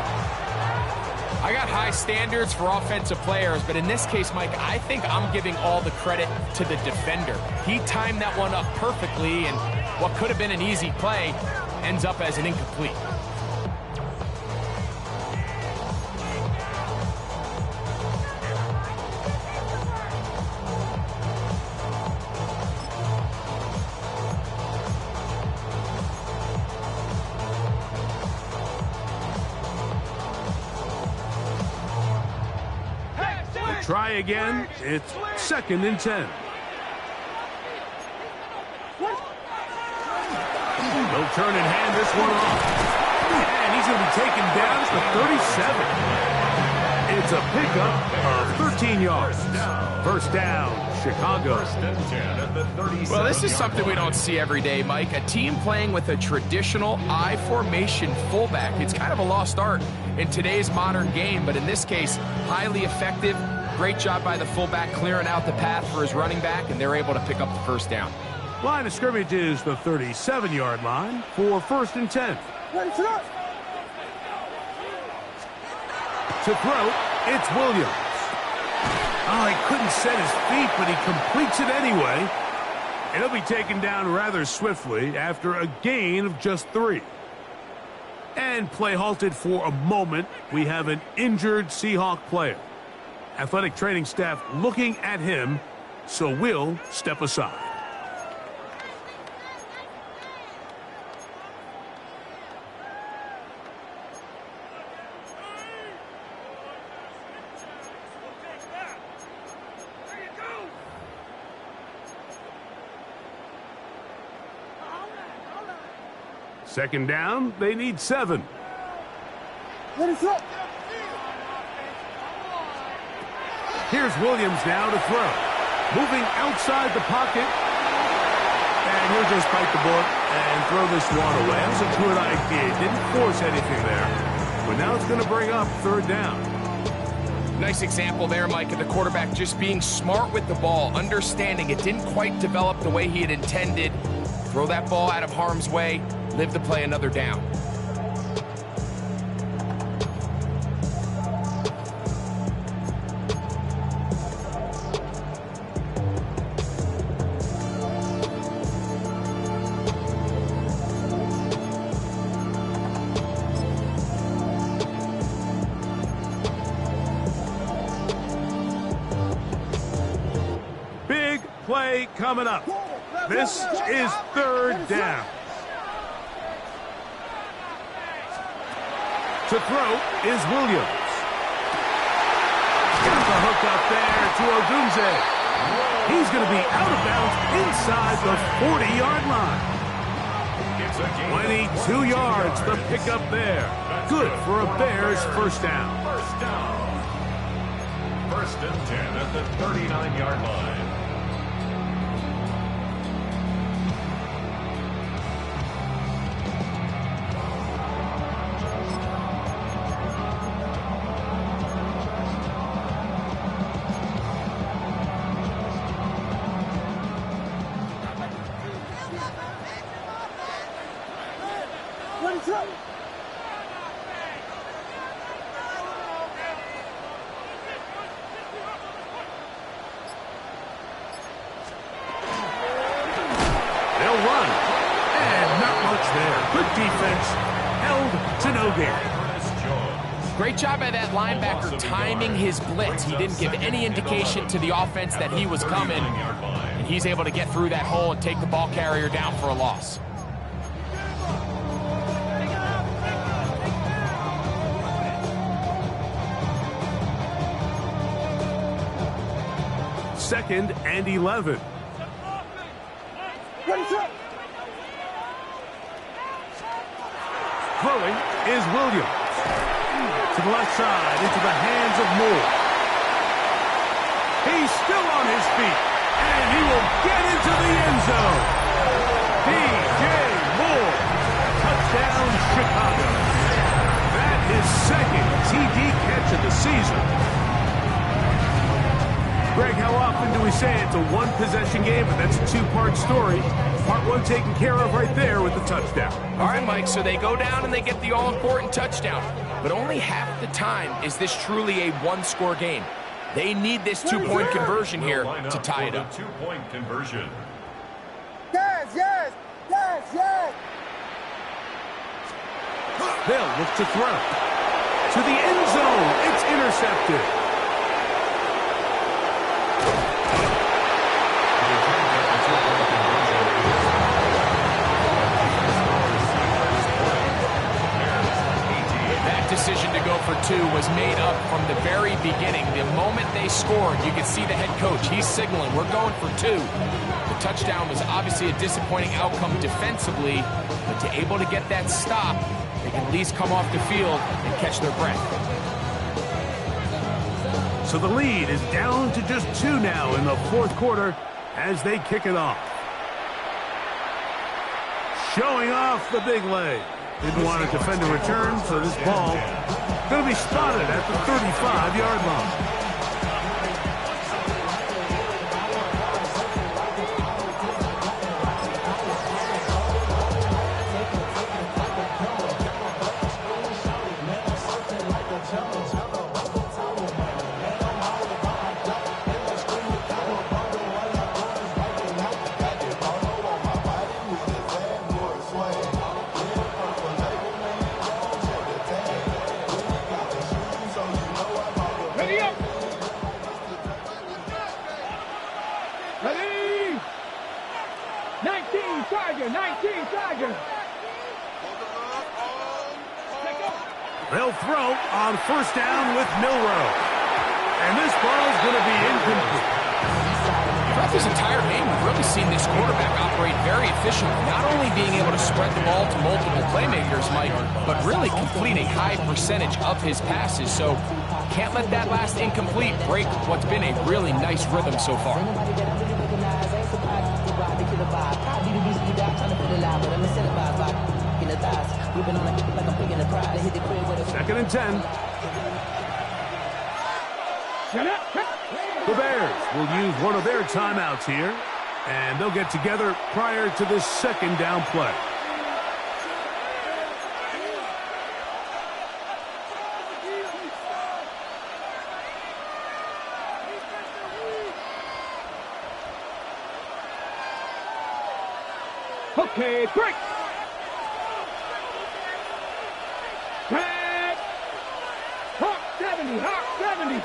I got high standards for offensive players, but in this case, Mike, I think I'm giving all the credit to the defender. He timed that one up perfectly, and what could have been an easy play ends up as an incomplete. Try again. It's second and 10. They'll turn and hand this one off. And he's going to be taken down to 37. It's a pickup of 13 yards. First down, Chicago. Well, this is something we don't see every day, Mike. A team playing with a traditional I formation fullback. It's kind of a lost art in today's modern game, but in this case, highly effective. Great job by the fullback clearing out the path for his running back, and they're able to pick up the first down. Line of scrimmage is the 37-yard line for first and 10. To throw, it's Williams. Oh, he couldn't set his feet, but he completes it anyway. And he'll be taken down rather swiftly after a gain of just 3. And play halted for a moment. We have an injured Seahawk player. Athletic training staff looking at him, so we'll step aside. Second down, they need 7. Here's Williams now to throw. Moving outside the pocket. And he'll just bite the bullet and throw this one away. That was a good idea. Didn't force anything there. But now it's going to bring up third down. Nice example there, Mike, of the quarterback just being smart with the ball, understanding it didn't quite develop the way he had intended. Throw that ball out of harm's way, live to play another down. Play coming up. This is third down. To throw is Williams. Got the hook up there to Odunze. He's going to be out of bounds inside the 40-yard line. 22 yards, the pickup there. Good for a Bears first down. First and 10 at the 39-yard line. Great job by that linebacker timing his blitz. He didn't give any indication to the offense that he was coming, and he's able to get through that hole and take the ball carrier down for a loss. Second and 11. Throwing is Williams. To the left side, into the hands of Moore. He's still on his feet, and he will get into the end zone. P.J. Moore, touchdown Chicago. That is second TD catch of the season. Greg, how often do we say it's a one-possession game, but that's a two-part story? Part one taken care of right there with the touchdown. All right, Mike, so they go down and they get the all-important touchdown. But only half the time is this truly a one-score game. They need this two-point conversion here to tie it up. Two-point conversion. Yes, yes, yes, yes. They'll look to throw. To the end zone. It's intercepted. Decision to go for two was made up from the very beginning. The moment they scored, you could see the head coach. He's signaling, we're going for two. The touchdown was obviously a disappointing outcome defensively, but to able to get that stop, they can at least come off the field and catch their breath. So the lead is down to just two now in the fourth quarter as they kick it off. Showing off the big leg. Didn't want to defend a return, so this ball going to be spotted at the 35-yard line. They'll throw on first down with Milroe. And this ball is going to be incomplete. Throughout this entire game, we've really seen this quarterback operate very efficiently, not only being able to spread the ball to multiple playmakers, Mike, but really complete a high percentage of his passes. So can't let that last incomplete break what's been a really nice rhythm so far. Second and 10. The Bears will use one of their timeouts here, and they'll get together prior to this second down play. Okay, break. Tag. Hawk 70, Hawk 70.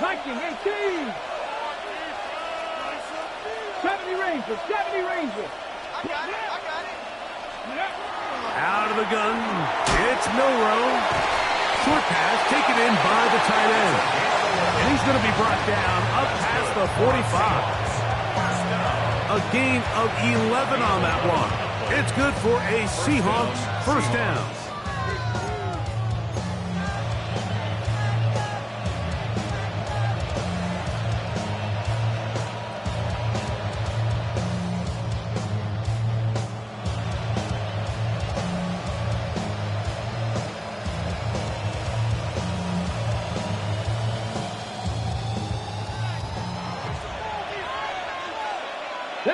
Viking 18. 70 Rangers, 70 Rangers. I got it. Out of the gun, it's Milroe. Short pass taken in by the tight end. And he's going to be brought down up past the 45. A gain of 11 on that one. It's good for a Seahawks first down.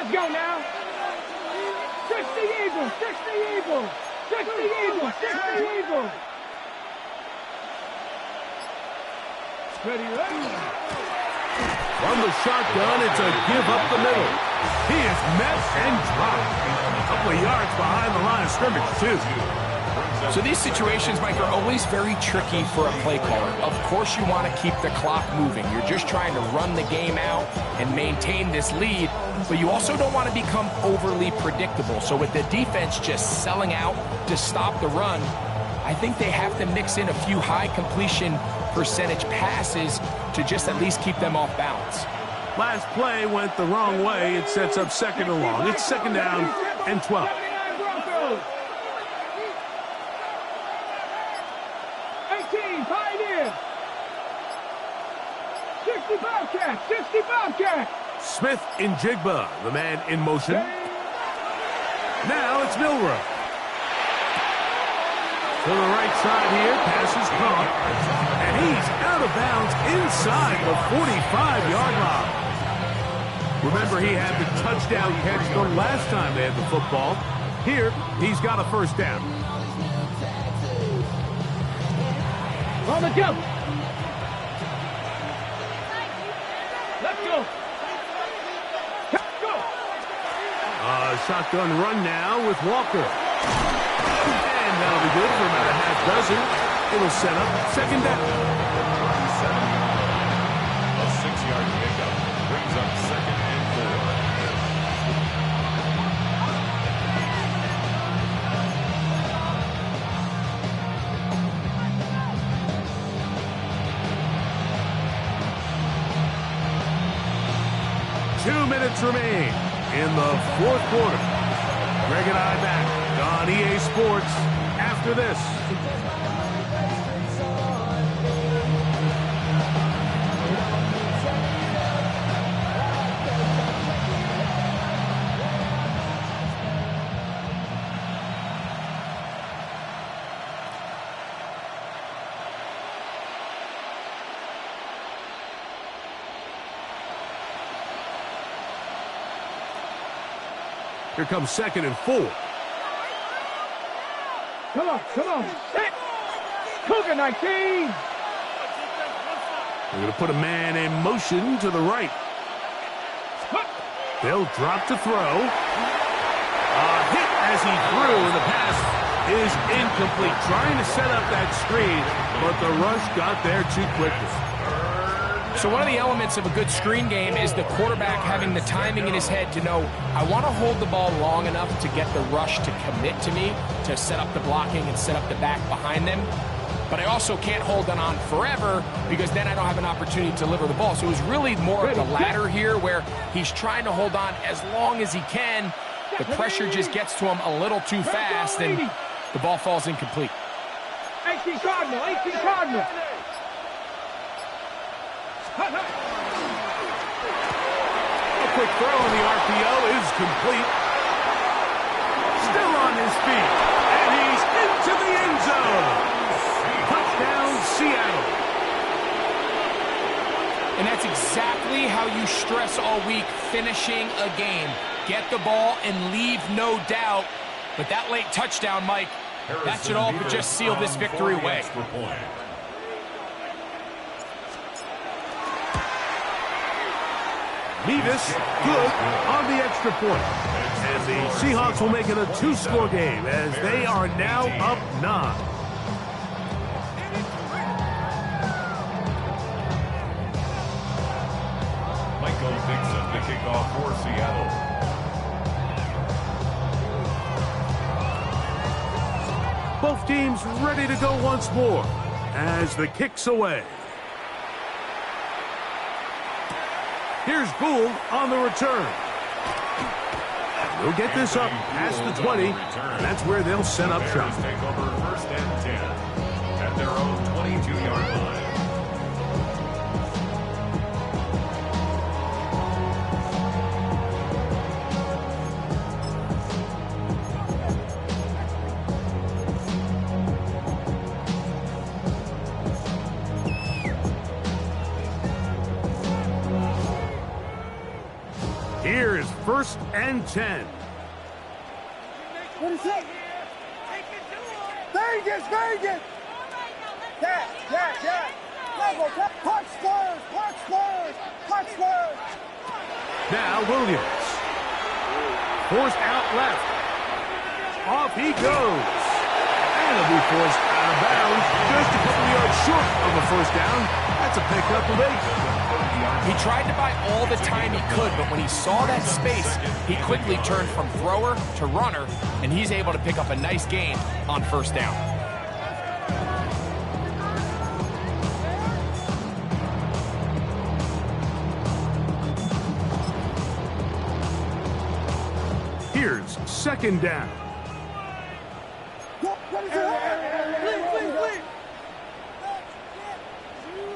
Let's go now. 60 Eagles, 60 Eagles, 60 Eagles, 60 Eagles. Ready, ready. From the shotgun, it's a give up the middle. He is met and dropped. A couple of yards behind the line of scrimmage, too. So these situations, Mike, are always very tricky for a play caller. Of course you want to keep the clock moving. You're just trying to run the game out and maintain this lead, but you also don't want to become overly predictable. So with the defense just selling out to stop the run, I think they have to mix in a few high completion percentage passes to just at least keep them off balance. Last play went the wrong way. It sets up second and long. It's second down and 12. 18, Pioneer. 60 Bobcat, 60 Bobcat. Smith in Jigba, the man in motion. Now it's Milrow. To the right side here, pass is caught. And he's out of bounds inside the 45-yard line. Remember, he had the touchdown catch the last time they had the football. Here, he's got a first down. On the jump. Let's go. Let's go. Shotgun run now with Walker. And that'll be good for about a half dozen. It'll set up second down. A 6-yard pickup brings up second and 2 minutes remain in the fourth quarter. Greg and I back on EA Sports after this. Here comes second and 4. Come on, come on. Set. Cougar 19. They're going to put a man in motion to the right. They'll drop to throw. A hit as he threw, and the pass is incomplete. Trying to set up that screen, but the rush got there too quickly. So one of the elements of a good screen game is the quarterback having the timing in his head to know, I want to hold the ball long enough to get the rush to commit to me, to set up the blocking and set up the back behind them. But I also can't hold it on forever because then I don't have an opportunity to deliver the ball. So it was really more of the latter here where he's trying to hold on as long as he can. The pressure just gets to him a little too fast and the ball falls incomplete. 18 Cardinal, 18 Cardinal. A quick throw on the RPO is complete. Still on his feet. And he's into the end zone. Touchdown, Seattle. And that's exactly how you stress all week, finishing a game. Get the ball and leave no doubt. But that late touchdown, Mike, that should all but just seal this victory away. Mevis, good on the extra point. And the Seahawks will make it a 2-score game as they are now up 9. Michael Dixon to kick off for Seattle. Both teams ready to go once more as the kick's away. Here's Gould on the return. They'll get this up past the 20, and that's where they'll set up shop. Take over first and 10 at their own 22-yard line. First and 10. What is it? Vegas, Vegas! Yeah. Level, punch Spurs, punch Spurs, punch Spurs! Now Williams. Forced out left. Off he goes. And he'll be forced out of bounds. Just a couple yards short of a first down. That's a pickup of 8. He tried to buy all the time he could, but when he saw that space, he quickly turned from thrower to runner, and he's able to pick up a nice gain on first down. Here's second down. What is it? Please.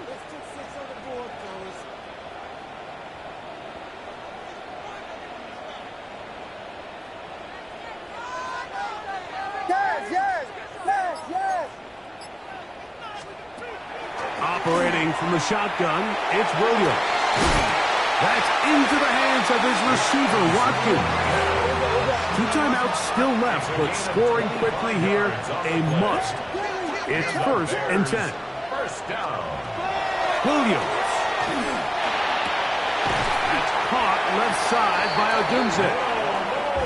Let's get 6 on the board, fellas. Yes! Operating from the shotgun, it's Williams. That's into the hands of his receiver, Watkins. 2 timeouts still left, but scoring quickly here, a must. It's first and 10. First down. Williams. That's caught left side by Odunze.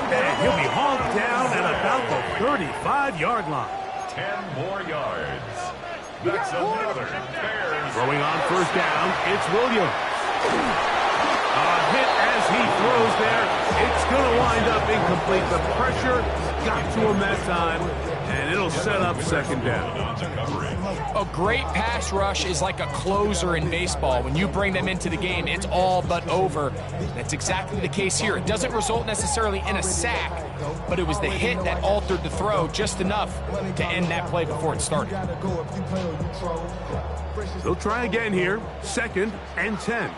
And he'll be hauled down at about the 35-yard line. 10 more yards. That's another Bears. Throwing on first down, it's Williams. A hit as he throws there. It's going to wind up incomplete. The pressure got to him that time, and it'll set up second down. A great pass rush is like a closer in baseball. When you bring them into the game, it's all but over. That's exactly the case here. It doesn't result necessarily in a sack, but it was the hit that altered the throw just enough to end that play before it started. They'll try again here. Second and 10.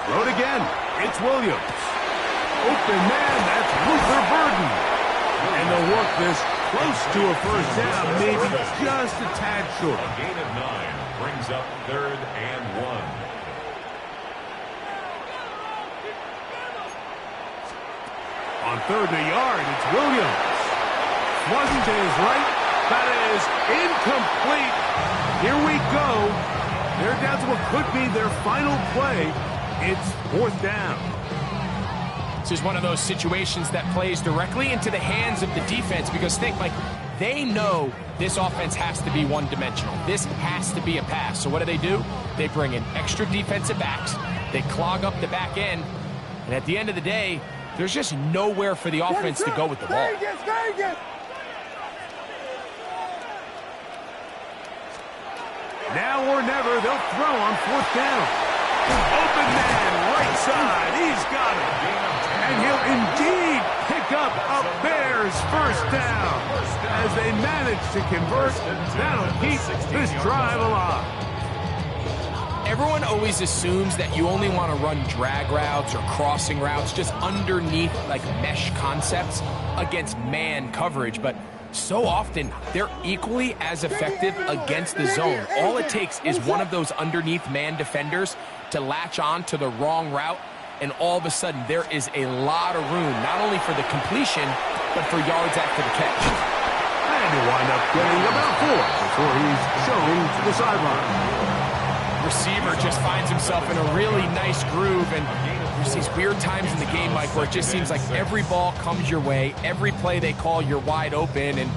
Throw it again. It's Williams. Open man, that's Luther Burden. And they'll work this close to a first down, maybe just a tad short. A gain of 9 brings up third and 1. On third and a yard, it's Williams. Swung to his right. That is incomplete. Here we go. They're down to what could be their final play. It's fourth down. This is one of those situations that plays directly into the hands of the defense because think, like, they know this offense has to be one-dimensional. This has to be a pass. So what do? They bring in extra defensive backs. They clog up the back end. And at the end of the day, there's just nowhere for the offense to go with the ball. Vegas! Now or never, they'll throw on fourth down. Open man, right side. He's got it. And he'll indeed pick up a Bears first down. As they manage to convert, that'll keep this drive alive. Everyone always assumes that you only want to run drag routes or crossing routes just underneath like mesh concepts against man coverage, but so often they're equally as effective against the zone. All it takes is one of those underneath man defenders to latch on to the wrong route, and all of a sudden there is a lot of room, not only for the completion, but for yards after the catch. And he'll wind up getting about 4 before he's shown to the sideline. Receiver just finds himself in a really nice groove, and there's these weird times in the game, Mike, where it just seems like every ball comes your way, every play they call, you're wide open, and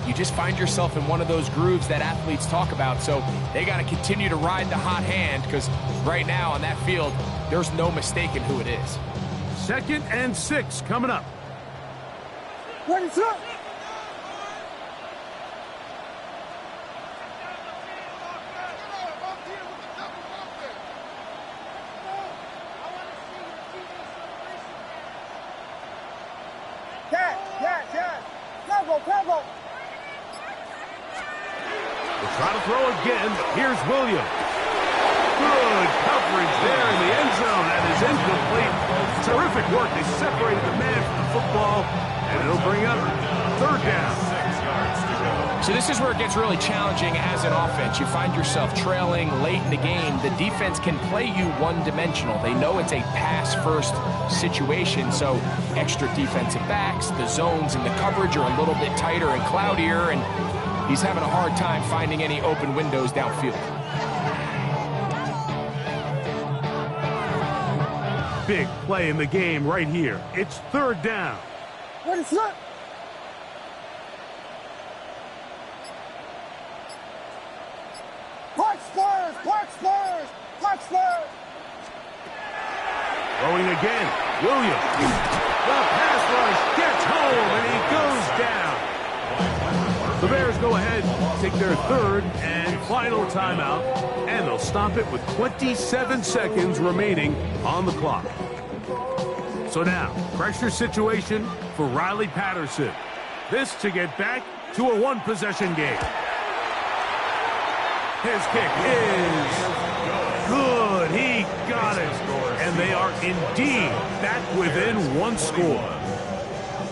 you just find yourself in one of those grooves that athletes talk about. So they got to continue to ride the hot hand, because right now on that field, there's no mistaking who it is. Second and 6 coming up. What is up? Cover. We'll try to throw again. Here's Williams. Good coverage there in the end zone. That is incomplete. Terrific work. They separated the man from the football, and it'll bring up third down. 6 yards to go. So this is where it gets really challenging as an offense. You find yourself trailing late in the game. The defense can play you one-dimensional. They know it's a pass-first situation, so extra defensive backs, the zones and the coverage are a little bit tighter and cloudier, and he's having a hard time finding any open windows downfield. Big play in the game right here. It's third down. What is that? Watch Spurs! Throwing again. Williams. The pass rush gets home, and he goes down. The Bears go ahead, take their third and final timeout, and they'll stop it with 27 seconds remaining on the clock. So now, pressure situation for Riley Patterson. This to get back to a one-possession game. His kick is good. He got it. And they are indeed back within one score.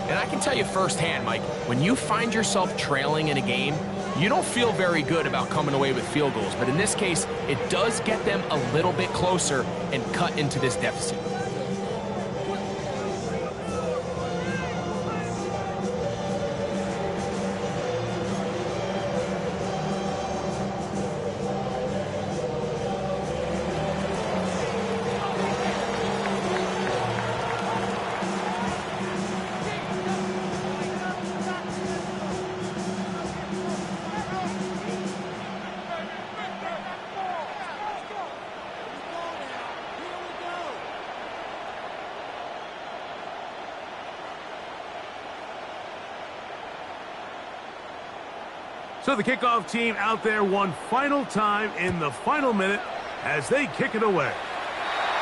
And I can tell you firsthand, Mike, when you find yourself trailing in a game, you don't feel very good about coming away with field goals. But in this case, it does get them a little bit closer and cut into this deficit. So the kickoff team out there one final time in the final minute as they kick it away.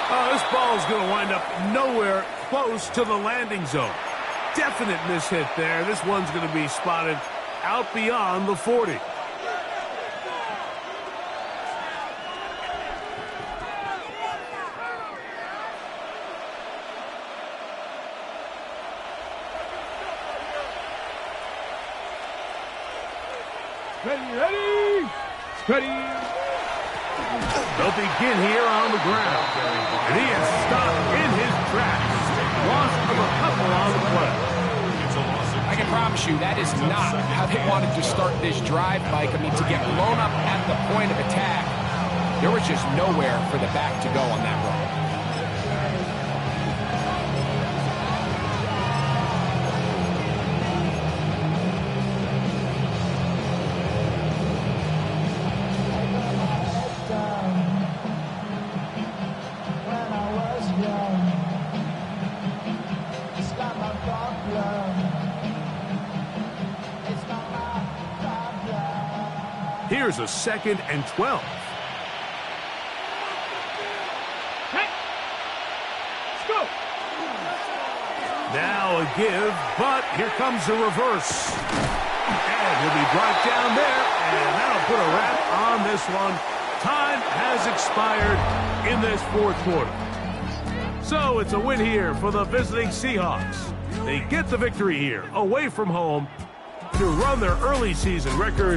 Oh, this ball is going to wind up nowhere close to the landing zone. Definite mishit there. This one's going to be spotted out beyond the 40. Ready! They'll begin here on the ground. And he is stopped in his tracks. Loss of a couple on the play. I can promise you that is not how they wanted to start this drive, Mike. I mean, to get blown up at the point of attack, there was just nowhere for the back to go on that run. Here's a 2nd and 12. Hey! Let's go! Now a give, but here comes the reverse. And he'll be brought down there, and that'll put a wrap on this one. Time has expired in this fourth quarter. So it's a win here for the visiting Seahawks. They get the victory here, away from home, to run their early season record